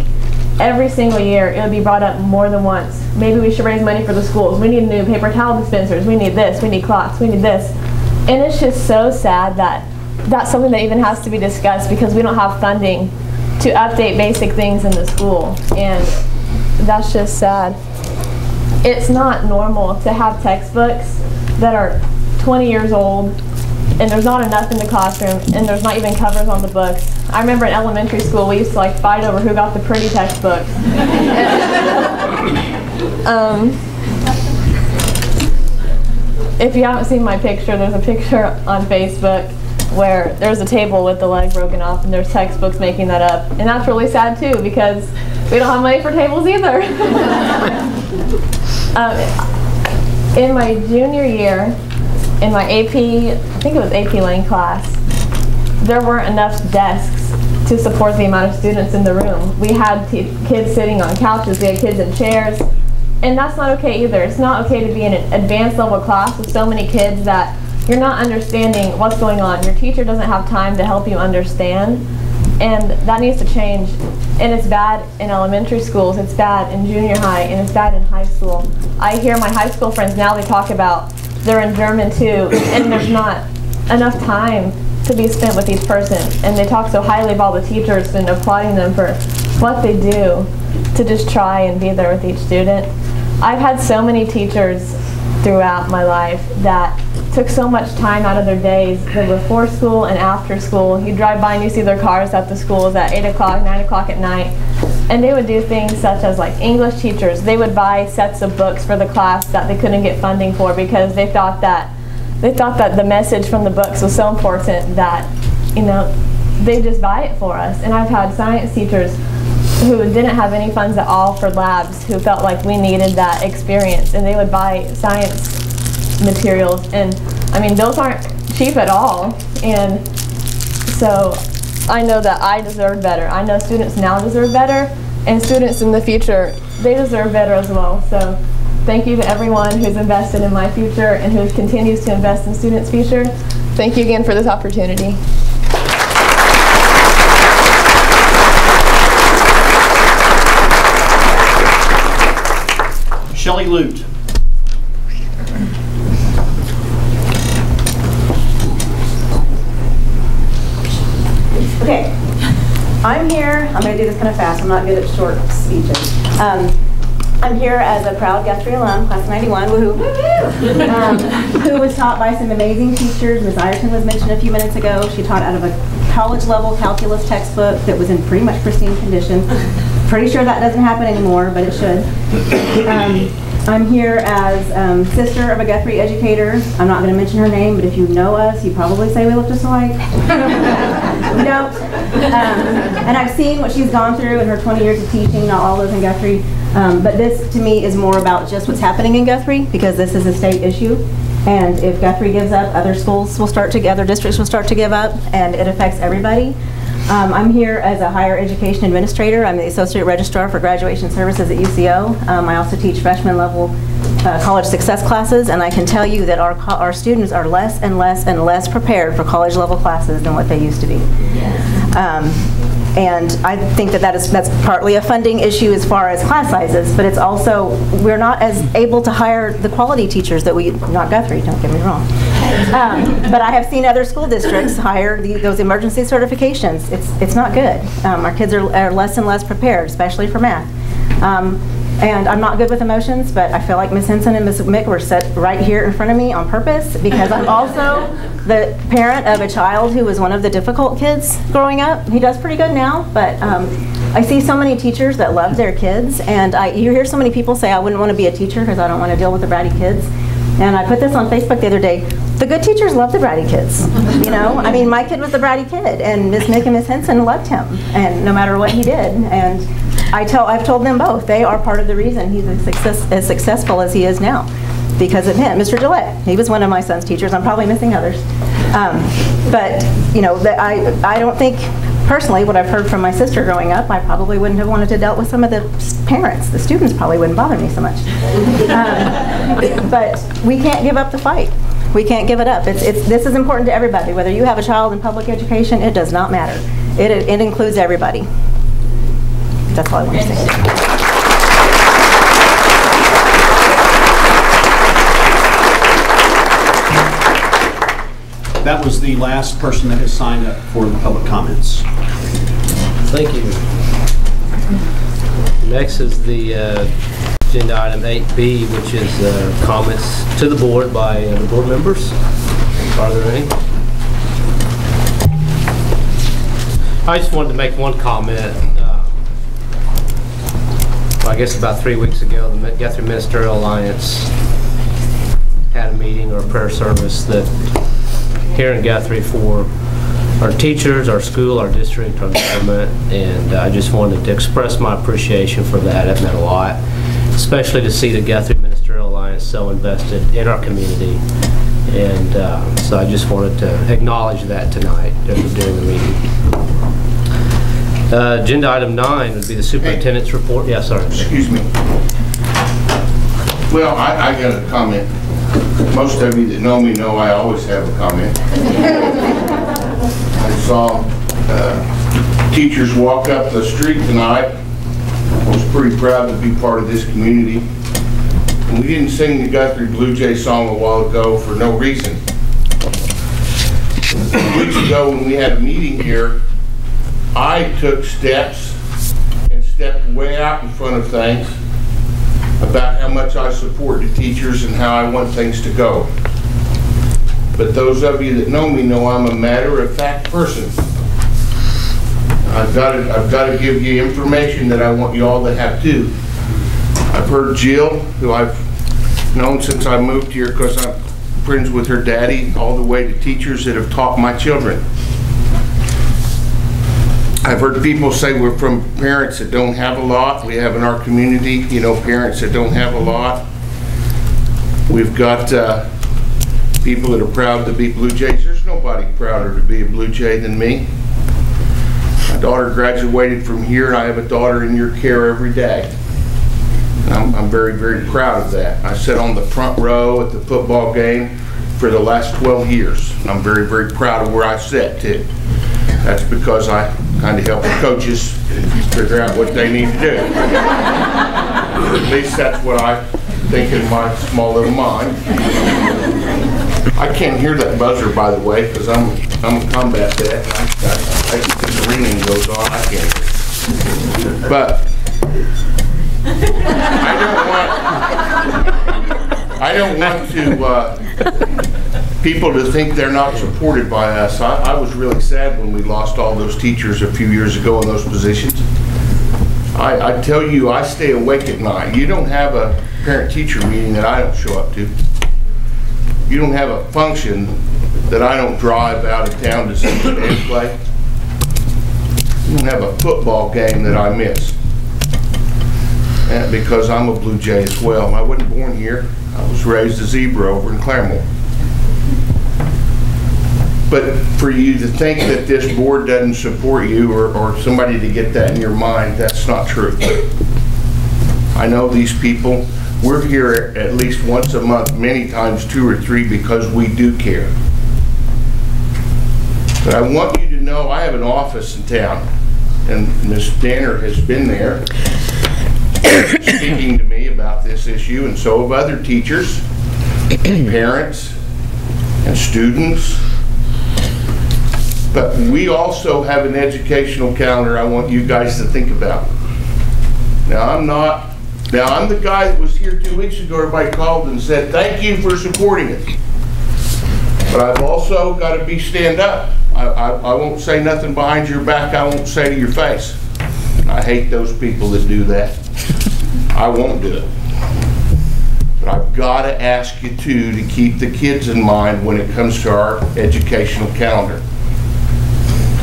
every single year it would be brought up more than once. Maybe we should raise money for the schools. We need new paper towel dispensers. We need this. We need clocks. We need this. And it's just so sad that that's something that even has to be discussed because we don't have funding to update basic things in the school. And that's just sad. It's not normal to have textbooks that are 20 years old and there's not enough in the classroom and there's not even covers on the books. I remember in elementary school we used to like fight over who got the pretty textbooks. If you haven't seen my picture, there's a picture on Facebook where there's a table with the leg broken off and there's textbooks making that up. And that's really sad too because we don't have money for tables either. In my junior year, in my AP, I think it was AP Lang class, there weren't enough desks to support the amount of students in the room. We had kids sitting on couches, we had kids in chairs, and that's not okay either. It's not okay to be in an advanced level class with so many kids that you're not understanding what's going on. Your teacher doesn't have time to help you understand. And that needs to change. And it's bad in elementary schools, it's bad in junior high, and it's bad in high school. I hear my high school friends now, they talk about they're in German too, and there's not enough time to be spent with each person. And they talk so highly of all the teachers and applauding them for what they do to just try and be there with each student. I've had so many teachers throughout my life that took so much time out of their days before school and after school. You drive by and you see their cars at the schools at 8 o'clock, 9 o'clock at night. And they would do things such as, like, English teachers. They would buy sets of books for the class that they couldn't get funding for because they thought that the message from the books was so important that, you know, they just buy it for us. And I've had science teachers who didn't have any funds at all for labs who felt like we needed that experience, and they would buy science materials, and I mean, those aren't cheap at all. And so I know that I deserve better. I know students now deserve better, and students in the future, they deserve better as well. So thank you to everyone who's invested in my future and who continues to invest in students' future. Thank you again for this opportunity. Shelley Lute. Okay, I'm here. I'm going to do this kind of fast. I'm not good at short speeches. I'm here as a proud Guthrie alum, class of 91, woohoo, who was taught by some amazing teachers. Ms. Ireton was mentioned a few minutes ago. She taught out of a college-level calculus textbook that was in pretty much pristine condition. Pretty sure that doesn't happen anymore, but it should. I'm here as sister of a Guthrie educator. I'm not going to mention her name, but if you know us, you probably say we look just alike. We don't. And I've seen what she's gone through in her 20 years of teaching, not all those in Guthrie. But this, to me, is more about just what's happening in Guthrie, because this is a state issue. And if Guthrie gives up, other schools will start to, other districts will start to give up, and it affects everybody. I'm here as a higher education administrator. I'm the associate registrar for graduation services at UCO. I also teach freshman level college success classes, and I can tell you that our students are less and less and less prepared for college level classes than what they used to be. And I think that that's partly a funding issue as far as class sizes, but it's also, we're not as able to hire the quality teachers that we, not Guthrie, don't get me wrong. But I have seen other school districts hire those emergency certifications. It's not good. Our kids are less and less prepared, especially for math. And I'm not good with emotions, but I feel like Ms. Henson and Ms. Mick were set right here in front of me on purpose, because I'm also the parent of a child who was one of the difficult kids growing up. He does pretty good now, but I see so many teachers that love their kids, and you hear so many people say, I wouldn't want to be a teacher because I don't want to deal with the bratty kids. And I put this on Facebook the other day. The good teachers love the bratty kids. You know, I mean, my kid was the bratty kid, and Ms. Mick and Ms. Henson loved him, and no matter what he did. And I've told them both, they are part of the reason he's as successful as he is now, because of him. Mr. Gillette, he was one of my son's teachers. I'm probably missing others. But, you know, I don't think, personally, what I've heard from my sister growing up, I probably wouldn't have wanted to deal with some of the parents. The students probably wouldn't bother me so much. But we can't give up the fight. We can't give it up. This is important to everybody. Whether you have a child in public education, it does not matter. It includes everybody. That's all I want to say. That was the last person that has signed up for the public comments. Thank you. Next is the agenda item 8B, which is comments to the board by the board members. Are there any? I just wanted to make one comment. I guess about 3 weeks ago, the Guthrie Ministerial Alliance had a meeting or a prayer service that here in Guthrie for our teachers, our school, our district, our government, and I just wanted to express my appreciation for that. It meant a lot, especially to see the Guthrie Ministerial Alliance so invested in our community, and so I just wanted to acknowledge that tonight during the meeting. Agenda item 9 would be the superintendent's report. Yeah, sorry. Excuse me. Well, I got a comment. Most of you that know me know I always have a comment. I saw teachers walk up the street tonight. I was pretty proud to be part of this community. And we didn't sing the Guthrie Blue Jay song a while ago for no reason. Weeks ago when we had a meeting here, I took steps and stepped way out in front of things about how much I support the teachers and how I want things to go. But those of you that know me know I'm a matter-of-fact person. I've got to give you information that I want you all to have too. I've heard Jill, who I've known since I moved here because I'm friends with her daddy, all the way to teachers that have taught my children. I've heard people say we're from parents that don't have a lot. We have in our community, you know, parents that don't have a lot. We've got people that are proud to be Blue Jays. There's nobody prouder to be a Blue Jay than me. My daughter graduated from here, and I have a daughter in your care every day. I'm very, very proud of that. I sat on the front row at the football game for the last 12 years. I'm very, very proud of where I sit too. That's because I kind of help the coaches figure out what they need to do. At least that's what I think in my small little mind. I can't hear that buzzer, by the way, because I'm a combat vet. I think the ringing goes on. I can't hear it. But I don't want to people to think they're not supported by us. I was really sad when we lost all those teachers a few years ago in those positions. I tell you, I stay awake at night. You don't have a parent-teacher meeting that I don't show up to. You don't have a function that I don't drive out of town to see the band play. You don't have a football game that I miss. And because I'm a Blue Jay as well. I wasn't born here. I was raised a Zebra over in Claremore. But for you to think that this board doesn't support you, or somebody to get that in your mind, that's not true. I know these people. We're here at least once a month, many times 2 or 3, because we do care. But I want you to know I have an office in town, and Ms. Danner has been there speaking to me about this issue, and so have other teachers, parents, and students. But we also have an educational calendar I want you guys to think about. Now, I'm the guy that was here 2 weeks ago. Everybody called and said, thank you for supporting it. But I've also got to be stand up. I won't say nothing behind your back I won't say to your face. I hate those people that do that. I won't do it. But I've got to ask you too to keep the kids in mind when it comes to our educational calendar.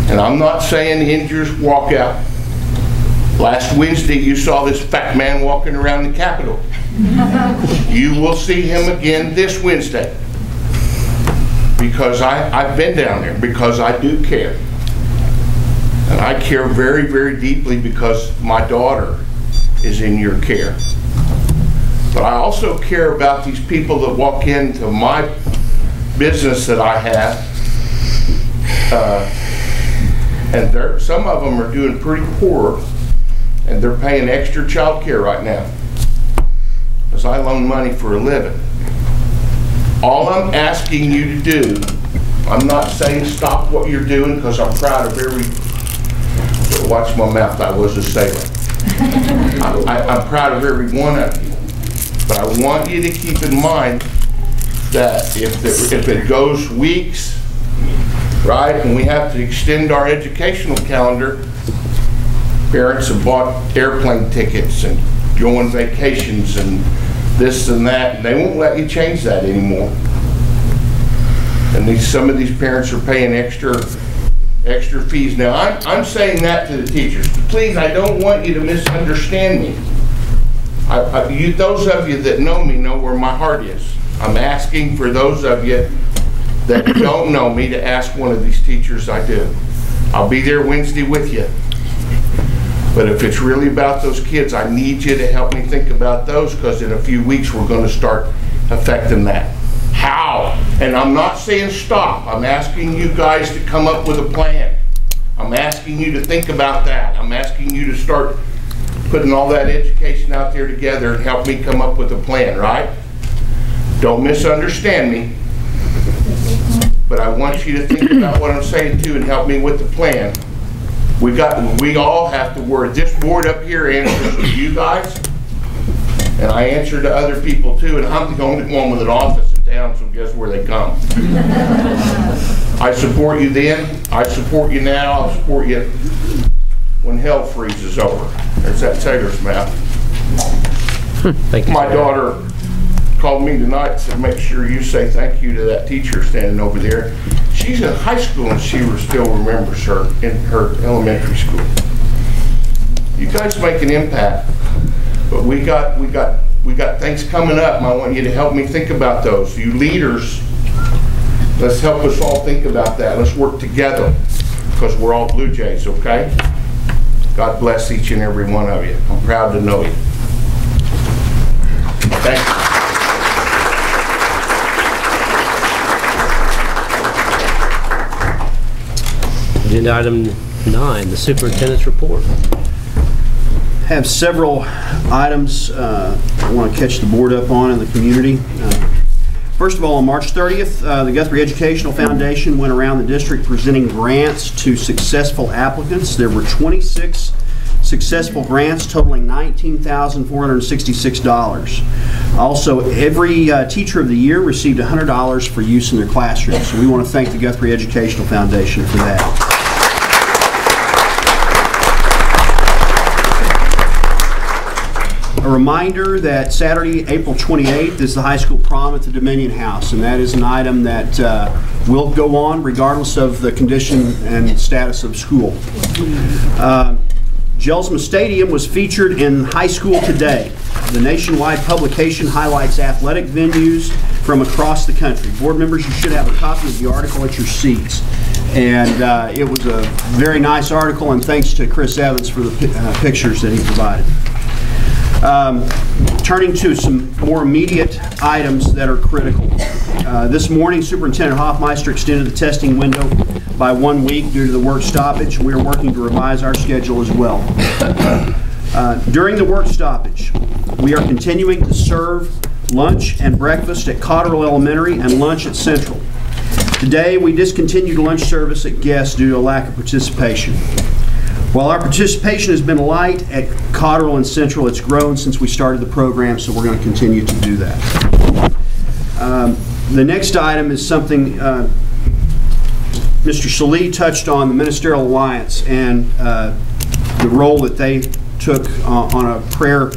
And I'm not saying Indians walk out. Last Wednesday you saw this fat man walking around the Capitol. You will see him again this Wednesday. Because I've been down there, because I do care. And I care very, very deeply because my daughter is in your care. But I also care about these people that walk into my business that I have. And some of them are doing pretty poor, and they're paying extra child care right now. Because I loan money for a living. All I'm asking you to do, I'm not saying stop what you're doing, because I'm proud of every, watch my mouth, I was a sailor. I'm proud of every one of you. But I want you to keep in mind that if it goes weeks, right, and we have to extend our educational calendar, parents have bought airplane tickets and go on vacations and this and that, and they won't let you change that anymore. And some of these parents are paying extra fees. Now, I'm saying that to the teachers. Please, I don't want you to misunderstand me. Those of you that know me know where my heart is. I'm asking for those of you that don't know me to ask one of these teachers I do. I'll be there Wednesday with you. But if it's really about those kids, I need you to help me think about those, because in a few weeks we're going to start affecting that. How? And I'm not saying stop. I'm asking you guys to come up with a plan. I'm I'm asking you to think about that. I'm asking you to start putting all that education out there together and help me come up with a plan, right? Don't misunderstand me, but I want you to think about what I'm saying too and help me with the plan. We all have to work. This board up here answers to you guys, and I answer to other people too, and I'm the only one with an office in town, so guess where they come. I support you then, I support you now, I'll support you when hell freezes over. There's that Taylor's map. Thank you. My daughter called me tonight and said, make sure you say thank you to that teacher standing over there. She's in high school and she still remembers her in her elementary school. You guys make an impact, but we got things coming up, and I want you to help me think about those. You leaders, let's help us all think about that. Let's work together, because we're all Blue Jays, okay? God bless each and every one of you. I'm proud to know you. Thank you. Agenda item 9, the superintendent's report. Have several items I want to catch the board up on in the community. First of all, on March 30th, the Guthrie Educational Foundation went around the district presenting grants to successful applicants. There were 26 successful grants totaling $19,466. Also, every teacher of the year received $100 for use in their classroom. So we want to thank the Guthrie Educational Foundation for that. A reminder that Saturday, April 28th is the high school prom at the Dominion House, and that is an item that will go on regardless of the condition and status of school. Gelsma Stadium was featured in High School Today. The nationwide publication highlights athletic venues from across the country. Board members, you should have a copy of the article at your seats. And it was a very nice article, and thanks to Chris Evans for the pictures that he provided. Turning to some more immediate items that are critical. This morning, Superintendent Hoffmeister extended the testing window by 1 week due to the work stoppage. We are working to revise our schedule as well. During the work stoppage, we are continuing to serve lunch and breakfast at Cotterell Elementary and lunch at Central. Today, we discontinued lunch service at Guest due to a lack of participation. While our participation has been light at Cotterell and Central, it's grown since we started the program, so we're going to continue to do that. The next item is something Mr. Salee touched on, the Ministerial Alliance, and the role that they took on a prayer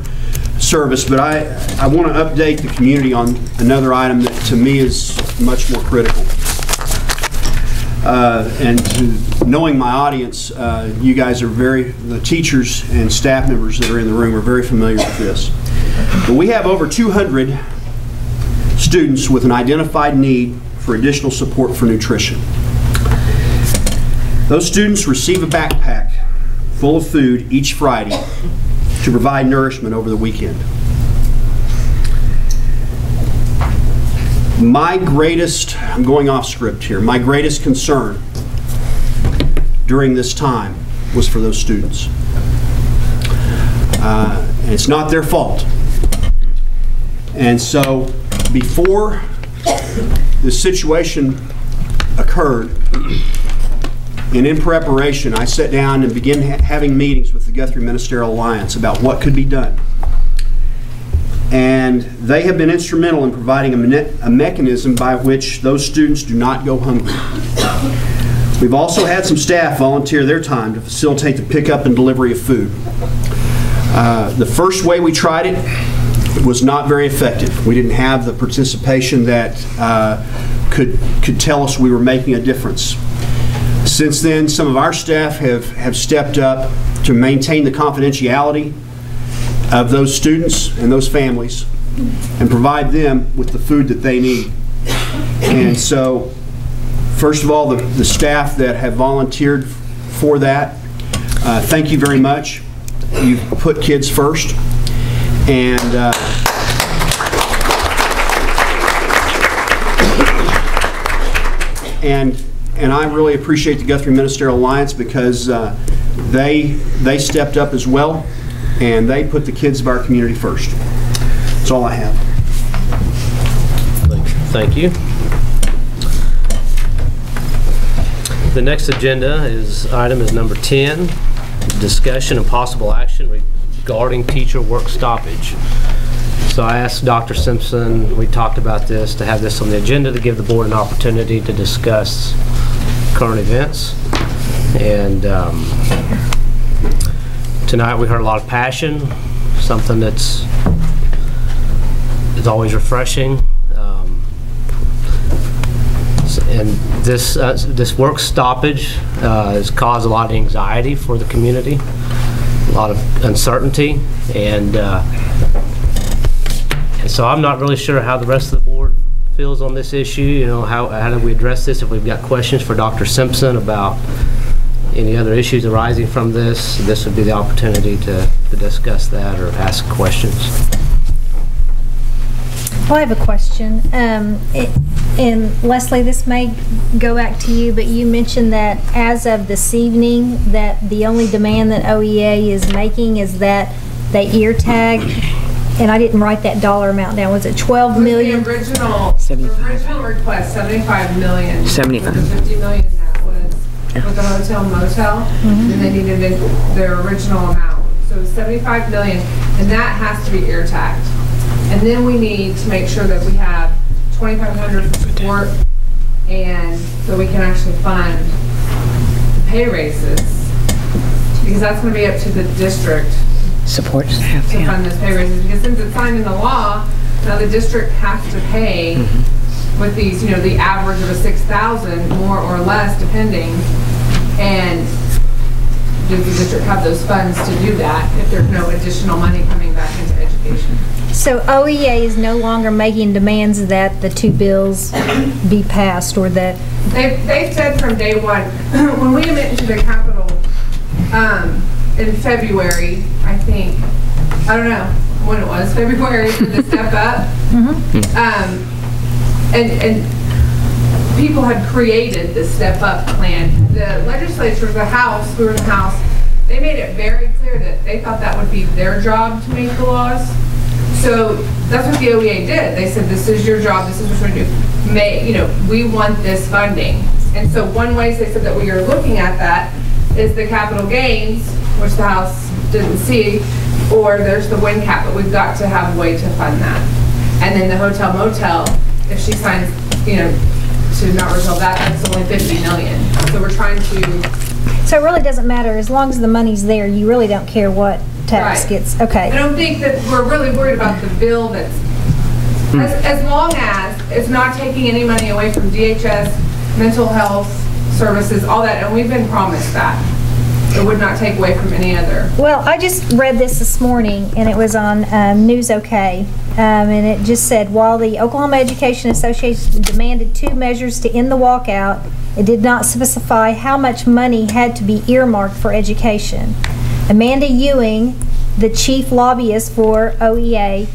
service. But I want to update the community on another item that to me is much more critical. And knowing my audience, you guys are the teachers and staff members that are in the room are very familiar with this. But we have over 200 students with an identified need for additional support for nutrition. Those students receive a backpack full of food each Friday to provide nourishment over the weekend. I'm going off script here, my greatest concern during this time was for those students. And it's not their fault. And so before the situation occurred, and in preparation, I sat down and began having meetings with the Guthrie Ministerial Alliance about what could be done. And they have been instrumental in providing a mechanism by which those students do not go hungry. We've also had some staff volunteer their time to facilitate the pickup and delivery of food. The first way we tried it was not very effective. We didn't have the participation that could tell us we were making a difference. Since then, some of our staff have stepped up to maintain the confidentiality of those students and those families and provide them with the food that they need. And so, first of all, the staff that have volunteered for that, thank you very much. You've put kids first. And and I really appreciate the Guthrie Ministerial Alliance because they stepped up as well, and they put the kids of our community first. That's all I have. Thank you. The next agenda item is number 10, discussion and possible action regarding teacher work stoppage. So I asked Dr. Simpson, we talked about this, to have this on the agenda to give the board an opportunity to discuss current events. And tonight we heard a lot of passion, something that's always refreshing. And this work stoppage has caused a lot of anxiety for the community, a lot of uncertainty, and so I'm not really sure how the rest of the board feels on this issue. You know, how do we address this? If we've got questions for Dr. Simpson about any other issues arising from this would be the opportunity to discuss that or ask questions. Well, I have a question. And Leslie, this may go back to you, but you mentioned that as of this evening, that the only demand that OEA is making is that they ear tag, and I didn't write that dollar amount down. Was it 12 million? The original request, 75 million. 75. The 50 million that was with the hotel motel, and they needed their original amount. So 75 million, and that has to be ear tagged. And then we need to make sure that we have 2,500 for support, and so we can actually fund the pay raises, because that's going to be up to the district support staff to fund those pay raises. Because since it's signed into law, now the district has to pay with these, you know, the average of a 6,000, more or less, depending. And does the district have those funds to do that if there's no additional money coming back into education? So OEA is no longer making demands that the two bills be passed, or that they've said from day one when we went into the Capitol in February, I think, I don't know when it was, February, for the step up, and people had created the step up plan. The legislature, the House, we were in the House, they made it very clear that they thought that would be their job to make the laws. So that's what the OEA did. They said, this is your job, this is what we're going to do. You know, we want this funding. And so one way they said that we are looking at that is the capital gains, which the House didn't see, or there's the wind cap, but we've got to have a way to fund that. And then the hotel motel, if she signs, you know, to not resolve that, that's only 50 million. So we're trying to... So it really doesn't matter, as long as the money's there, you really don't care what tax gets. Okay. I don't think that we're really worried about the bill that's, as long as it's not taking any money away from DHS, mental health services, all that, and we've been promised that. It would not take away from any other. Well, I just read this morning, and it was on News OK, and it just said, while the Oklahoma Education Association demanded 2 measures to end the walkout, it did not specify how much money had to be earmarked for education. Amanda Ewing, the chief lobbyist for OEA,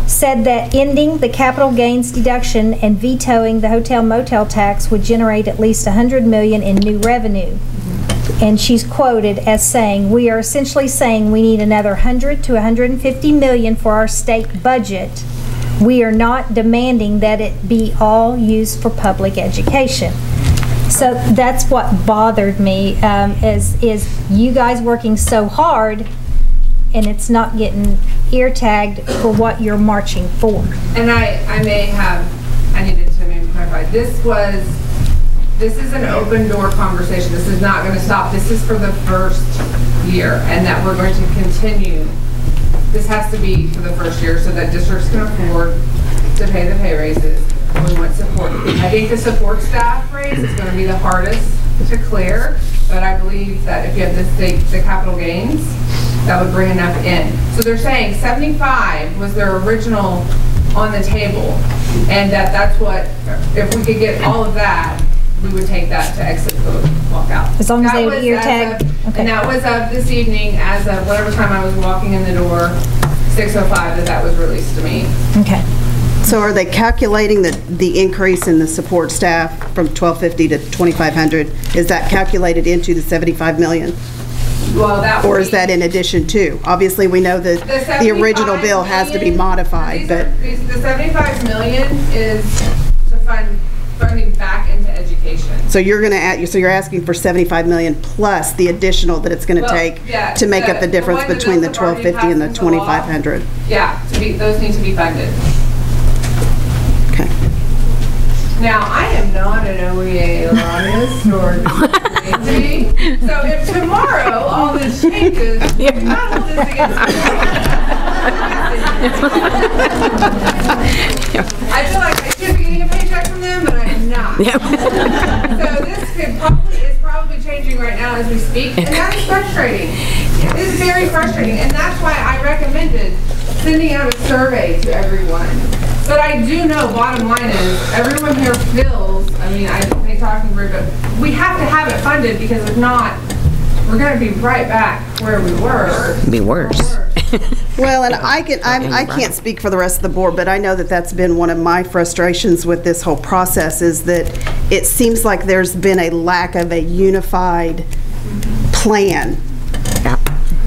said that ending the capital gains deduction and vetoing the hotel motel tax would generate at least $100 million in new revenue. And she's quoted as saying, "We are essentially saying we need another 100 to 150 million for our state budget. We are not demanding that it be all used for public education." So that's what bothered me, is you guys working so hard and it's not getting ear tagged for what you're marching for. And I needed to maybe clarify. This is an open door conversation. This is not going to stop. This is for the first year, and that we're going to continue. This has to be for the first year so that districts can afford to pay the pay raises. We want support. I think the support staff raise is going to be the hardest to clear, but I believe that if you have the capital gains, that would bring enough in. So they're saying 75 was their original on the table, and that's what, if we could get all of that, we would take that to exit the walkout. As long as they would ear tag? Okay. And that was of this evening, as of whatever time I was walking in the door, 6:05, that was released to me. Okay. So are they calculating the increase in the support staff from 1,250 to 2,500? Is that calculated into the 75 million? Well, that or is that in addition to? Obviously, we know that the original bill has to be modified, but the 75 million is to funding back into education. So you're going to add. So you're asking for 75 million plus the additional that it's going to take to make up the difference between the 1,250 and the 2,500. Yeah, those need to be funded. Okay. Now, I am not an OEA lobbyist or so if tomorrow all this changes, not hold this against me. I feel like I should be getting a paycheck from them, but I'm not. So this is probably changing right now as we speak, and that is frustrating. It's very frustrating, and that's why I recommended sending out a survey to everyone. But I do know, bottom line is, everyone here feels, I mean, I think talking rude, but we have to have it funded, because if not, we're going to be right back where we were. Be worse. Well, and I can't speak for the rest of the board, but I know that that's been one of my frustrations with this whole process, is that it seems like there's been a lack of a unified plan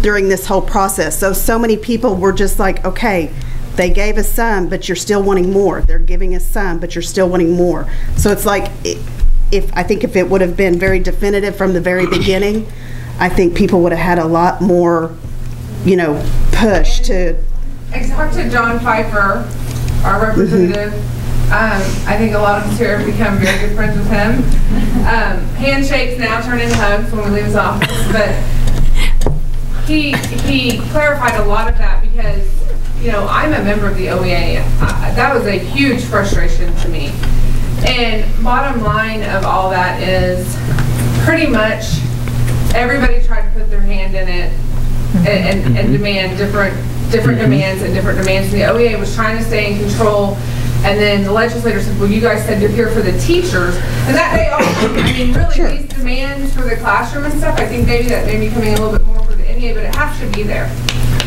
during this whole process. So many people were just like, okay, they gave us some, but you're still wanting more. They're giving us some, but you're still wanting more. So it's like, I think if it would have been very definitive from the very beginning, I think people would have had a lot more, push to. I talked to John Pfeiffer, our representative. I think a lot of us here have become very good friends with him. Handshakes now turn into hugs when we leave his office, but he clarified a lot of that, because I'm a member of the OEA. That was a huge frustration to me. And bottom line of all that is, pretty much everybody tried to put their hand in it and demand different demands and different demands. And the OEA was trying to stay in control. And then the legislators said, well, you guys said you're here for the teachers. And that they all, really these demands for the classroom and stuff, I think maybe that may be coming a little bit more for the NEA, but it has to be there.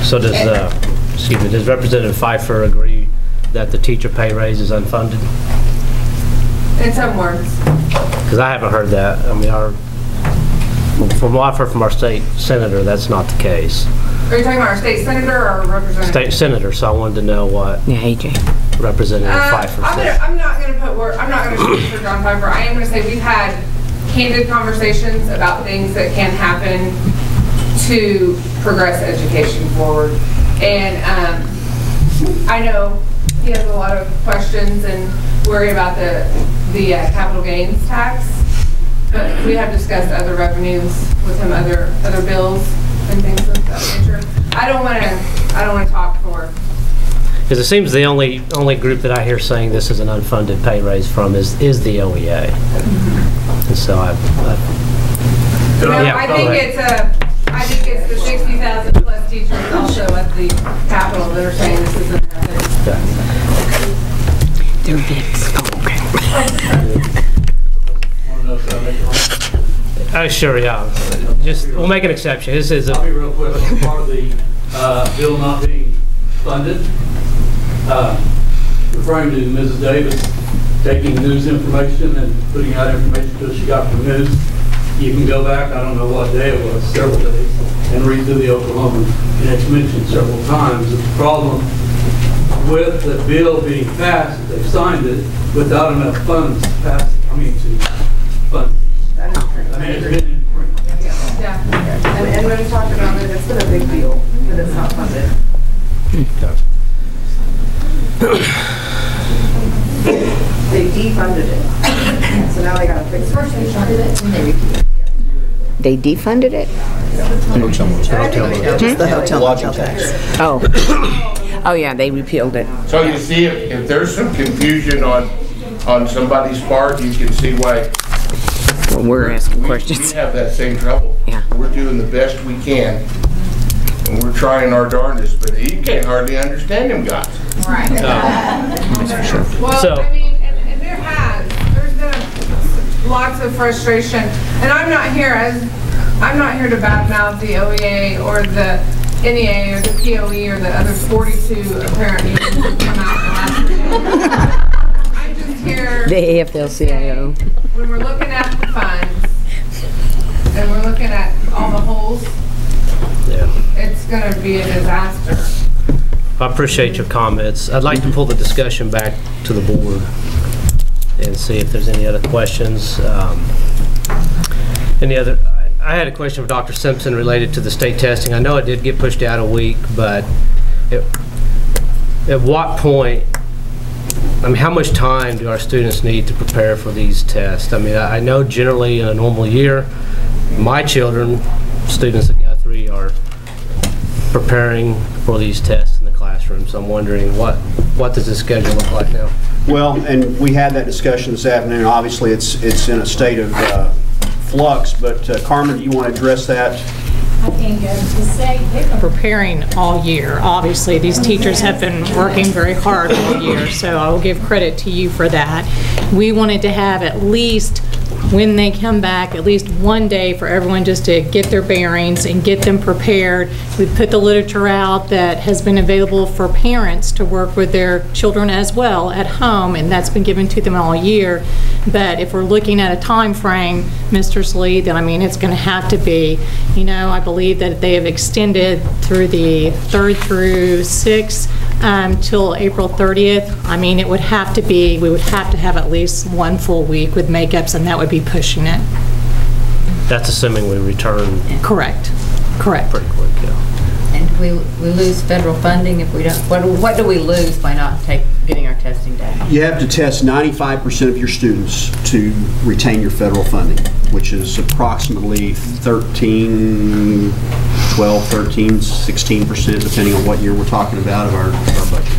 So does Representative Pfeiffer agree that the teacher pay raise is unfunded? In some words. Because I haven't heard that. I mean, from what I've heard from our state senator, that's not the case. Are you talking about our state senator or representative? State senator. So I wanted to know what Representative Pfeiffer said. I'm not going to speak for John Pfeiffer. I am going to say we've had candid conversations about things that can happen to progress education forward. And I know he has a lot of questions and worry about the capital gains tax, but we have discussed other revenues with him, other bills and things of that nature. I don't want to talk for. Because it seems the only group that I hear saying this is an unfunded pay raise from is the OEA. And so I think it's the 60,000 plus teachers also at the Capitol that are saying this isn't happening. They're bigs. Oh, sure, yeah. We'll make an exception. This is I'll be real quick. Part of the bill not being funded, referring to Mrs. Davis taking news information and putting out information until she got the news. You can go back, I don't know what day it was, several days, and read through the Oklahoma, and it's mentioned several times. The problem with the bill being passed, they've signed it without enough funds to pass it, to fund it. I mean, it's written in print. Yeah. And when we talked about it, it's been a big deal that it's not funded. They defunded it. So now they got to fix it. First they funded it and they repeated it. They defunded it? Just the hotel lodging tax. Oh. Oh yeah, they repealed it. So you see, if there's some confusion on somebody's part, you can see why. Well, we're asking questions. We have that same trouble. Yeah. We're doing the best we can, and we're trying our darndest, but you can't hardly understand them guys. Right. That's for sure. Well, So, I mean, and there's been lots of frustration, and I'm not here to badmouth the OEA or the NEA or the POE or the other 42 apparent unions that come out the last The AFL-CIO. When we're looking at the funds, and we're looking at all the holes, it's going to be a disaster. I appreciate your comments. I'd like to pull the discussion back to the board and see if there's any other questions. I had a question for Dr. Simpson related to the state testing. I know it did get pushed out a week, but at what point, I mean, how much time do our students need to prepare for these tests? I mean, I know generally in a normal year, my children, students at Guthrie, are preparing for these tests in the classroom. So I'm wondering what does this schedule look like now? Well, and we had that discussion this afternoon. Obviously, it's in a state of flux, but Carmen, do you want to address that? I think to say they've been preparing all year. Obviously, these teachers have been working very hard all year, so I will give credit to you for that. We wanted to have at least, when they come back, at least one day for everyone just to get their bearings and get them prepared. We put the literature out that has been available for parents to work with their children as well at home, and that's been given to them all year. But if we're looking at a time frame, Mr. Slee, then I mean it's going to have to be, you know, I believe that they have extended through the 3rd through 6th till April 30th. I mean, it would have to be, we would have to have at least one full week with makeups, and that would be pushing it. That's assuming we return. Correct. Correct. Pretty quick, yeah. And we lose federal funding if we don't. What do we lose by not getting our testing done? You have to test 95% of your students to retain your federal funding, which is approximately 12, 13, 16%, depending on what year we're talking about of our budget.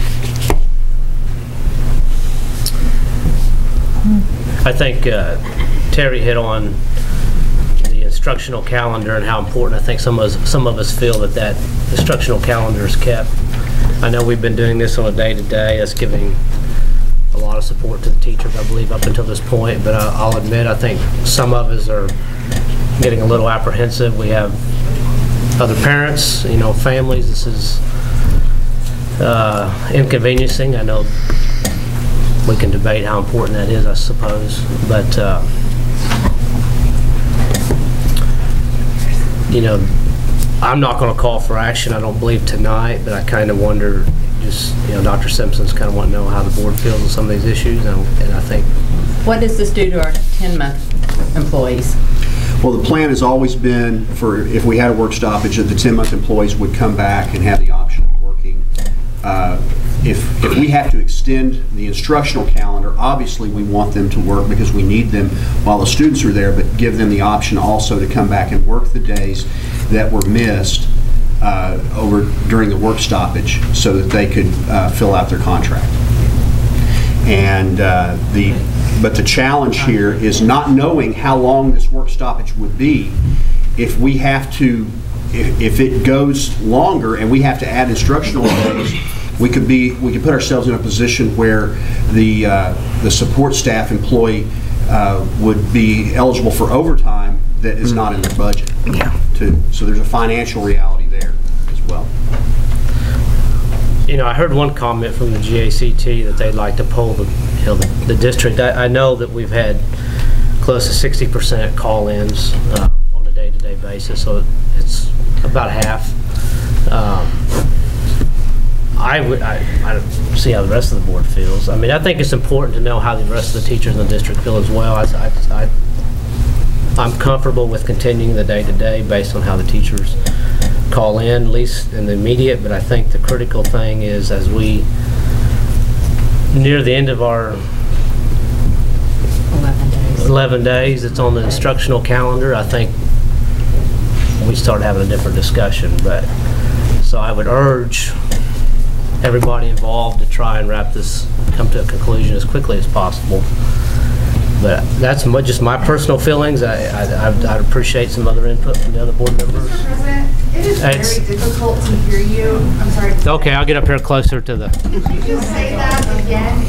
I think Terry hit on the instructional calendar and how important I think some of us feel that instructional calendar is kept. I know we've been doing this on a day-to-day. That's giving a lot of support to the teachers, I believe, up until this point. But I'll admit, I think some of us are getting a little apprehensive. We have other parents, you know, families. This is inconveniencing. I know we can debate how important that is, I suppose, but you know, I'm not going to call for action, I don't believe tonight, but I kind of wonder, just, you know, Dr. Simpson's kind of want to know how the board feels on some of these issues, and I think. What does this do to our 10-month employees? Well, the plan has always been for, if we had a work stoppage, that the 10-month employees would come back and have the option of working. If we have to extend the instructional calendar, obviously we want them to work because we need them while the students are there, but give them the option also to come back and work the days that were missed during the work stoppage so that they could fill out their contract. And but the challenge here is not knowing how long this work stoppage would be. If we have to, if it goes longer and we have to add instructional days, we could put ourselves in a position where the support staff employee would be eligible for overtime that is not in their budget. Yeah. Too. So there's a financial reality there as well. You know, I heard one comment from the GACT that they'd like to poll the district. I know that we've had close to 60% call-ins on a day-to-day basis, so it's about half. I don't see how the rest of the board feels. I mean, I think it's important to know how the rest of the teachers in the district feel as well. I'm comfortable with continuing the day-to-day based on how the teachers call in, at least in the immediate, but I think the critical thing is as we near the end of our 11 days, it's on the instructional calendar, I think we start having a different discussion. But so I would urge everybody involved to try and come to a conclusion as quickly as possible. But that's just my personal feelings. I'd appreciate some other input from the other board members. Mr. President, it is very difficult to hear you. I'm sorry. Okay, I'll get up here closer to the. Could you just say that again?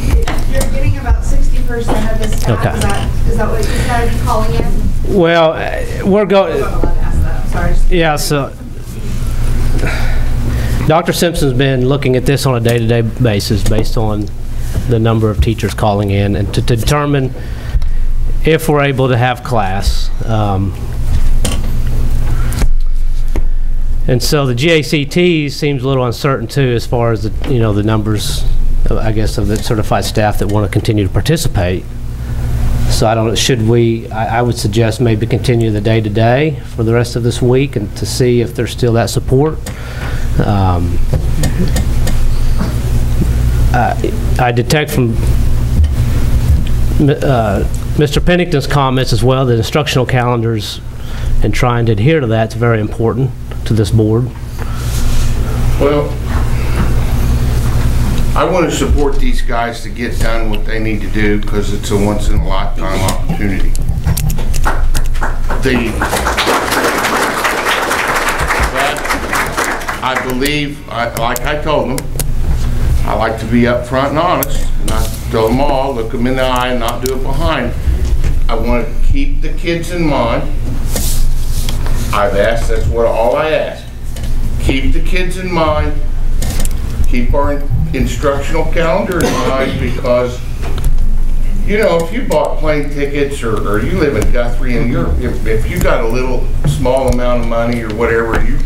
You're getting about 60% of the staff. Okay. Is that what you started calling in? Well, we're going. Yeah, so Dr. Simpson's been looking at this on a day-to-day basis based on the number of teachers calling in and to determine if we're able to have class. And so the GACT seems a little uncertain too, as far as the numbers, I guess, of the certified staff that want to continue to participate. So I don't know, should we, I would suggest maybe continue the day-to-day for the rest of this week and to see if there's still that support. I detect from Mr. Pennington's comments as well that instructional calendars and trying to adhere to that's very important to this board. Well, I want to support these guys to get done what they need to do because it's a once-in-a-lifetime opportunity. I believe, like I told them, I like to be upfront and honest, not tell them all, look them in the eye, and not do it behind. I want to keep the kids in mind. I've asked, that's what all I ask. Keep the kids in mind. Keep our instructional calendar in mind because, you know, if you bought plane tickets or you live in Guthrie and if you got a little small amount of money or whatever, you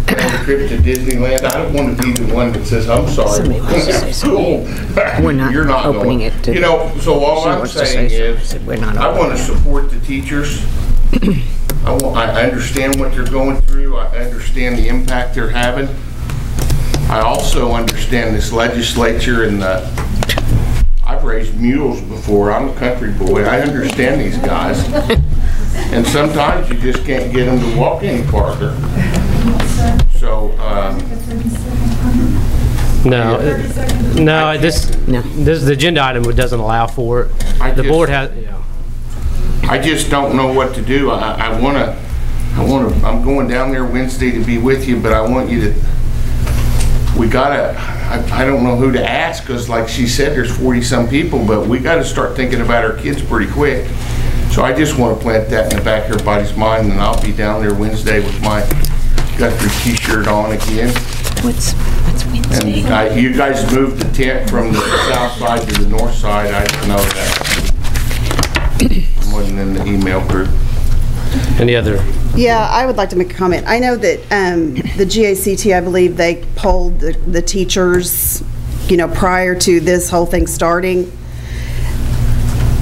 plan a trip to Disneyland, I don't want to be the one that says, I'm sorry. We're not You're not opening going. it to, you know, so all I'm saying is I want to support the teachers. I understand what they're going through. I understand the impact they're having. I also understand this legislature and I've raised mules before. I'm a country boy. I understand these guys. And sometimes you just can't get them to walk any farther. So, this agenda item doesn't allow for it. The board has, I just don't know what to do. I'm going down there Wednesday to be with you, but I want you to, I don't know who to ask because like she said, there's 40-some people, but we got to start thinking about our kids pretty quick. So I just want to plant that in the back of everybody's mind, and I'll be down there Wednesday with my Guthrie t-shirt on again. What's Wednesday? And you guys moved the tent from the south side to the north side. I didn't know that. I wasn't in the email group. Any other? Yeah, I would like to make a comment. I know that the GACT, I believe they polled the teachers, you know, prior to this whole thing starting.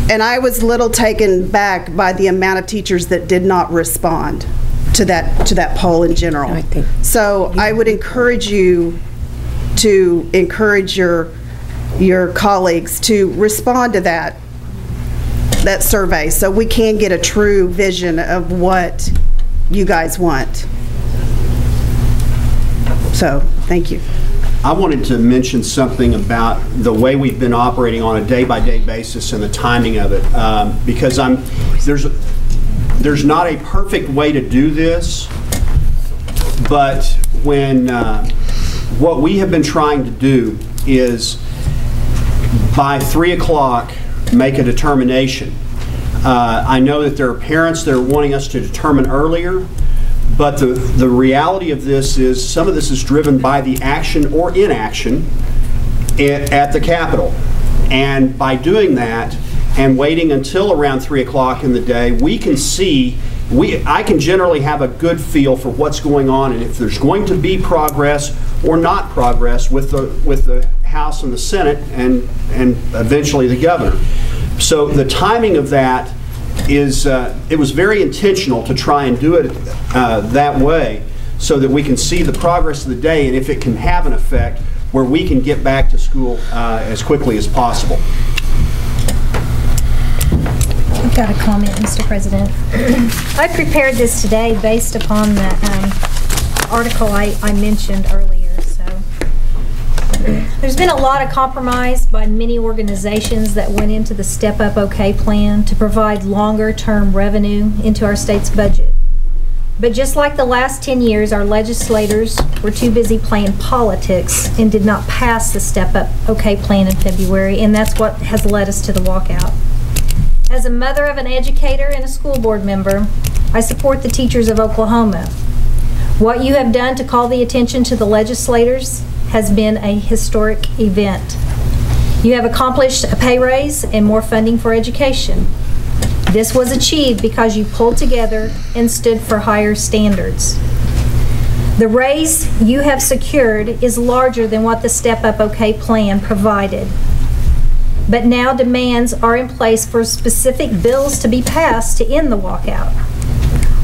And I was a little taken back by the amount of teachers that did not respond to that poll in general. So I would encourage you to encourage your colleagues to respond to that survey so we can get a true vision of what you guys want. So, thank you. I wanted to mention something about the way we've been operating on a day-by-day basis and the timing of it, because there's not a perfect way to do this, but when what we have been trying to do is by 3 o'clock make a determination. I know that there are parents that are wanting us to determine earlier, but the reality of this is some of this is driven by the action or inaction at the Capitol. And by doing that and waiting until around 3 o'clock in the day, we can see, I can generally have a good feel for what's going on and if there's going to be progress or not progress with the House and the Senate and eventually the governor. So the timing of that is, it was very intentional to try and do it that way so that we can see the progress of the day and if it can have an effect where we can get back to school as quickly as possible. I've got a comment, Mr. President. I prepared this today based upon the article I mentioned earlier. There's been a lot of compromise by many organizations that went into the Step Up OK plan to provide longer-term revenue into our state's budget. But just like the last 10 years, our legislators were too busy playing politics and did not pass the Step Up OK plan in February, and that's what has led us to the walkout. As a mother of an educator and a school board member, I support the teachers of Oklahoma. What you have done to call the attention to the legislators has been a historic event. You have accomplished a pay raise and more funding for education. This was achieved because you pulled together and stood for higher standards. The raise you have secured is larger than what the Step Up OK plan provided. But now demands are in place for specific bills to be passed to end the walkout.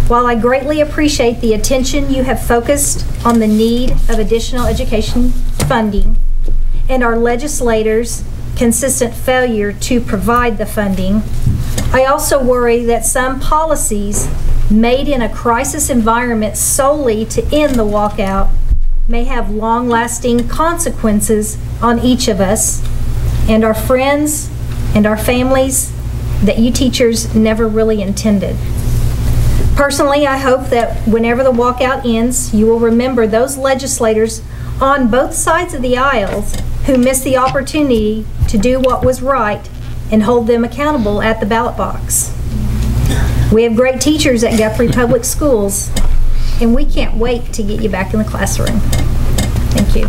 While I greatly appreciate the attention you have focused on the need of additional education funding and our legislators' consistent failure to provide the funding, I also worry that some policies made in a crisis environment solely to end the walkout may have long-lasting consequences on each of us and our friends and our families that you teachers never really intended. Personally, I hope that whenever the walkout ends, you will remember those legislators on both sides of the aisles who missed the opportunity to do what was right and hold them accountable at the ballot box. We have great teachers at Guthrie Public Schools, and we can't wait to get you back in the classroom. Thank you.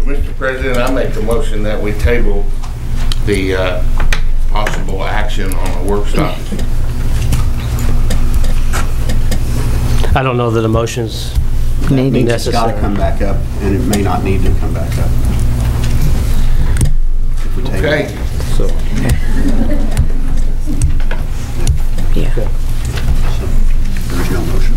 Mr. President, I make the motion that we table the possible action on the work stoppage. I don't know that emotions Maybe necessary. it's got to come back up, and it may not need to come back up. If we take Okay. it. So. Yeah. Okay. So, there's no motion.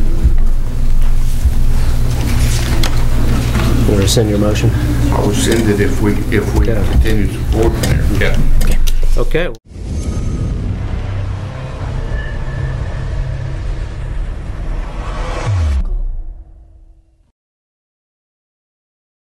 You want to rescind your motion? I'll rescind it if we continue supporting there. Yeah. Okay.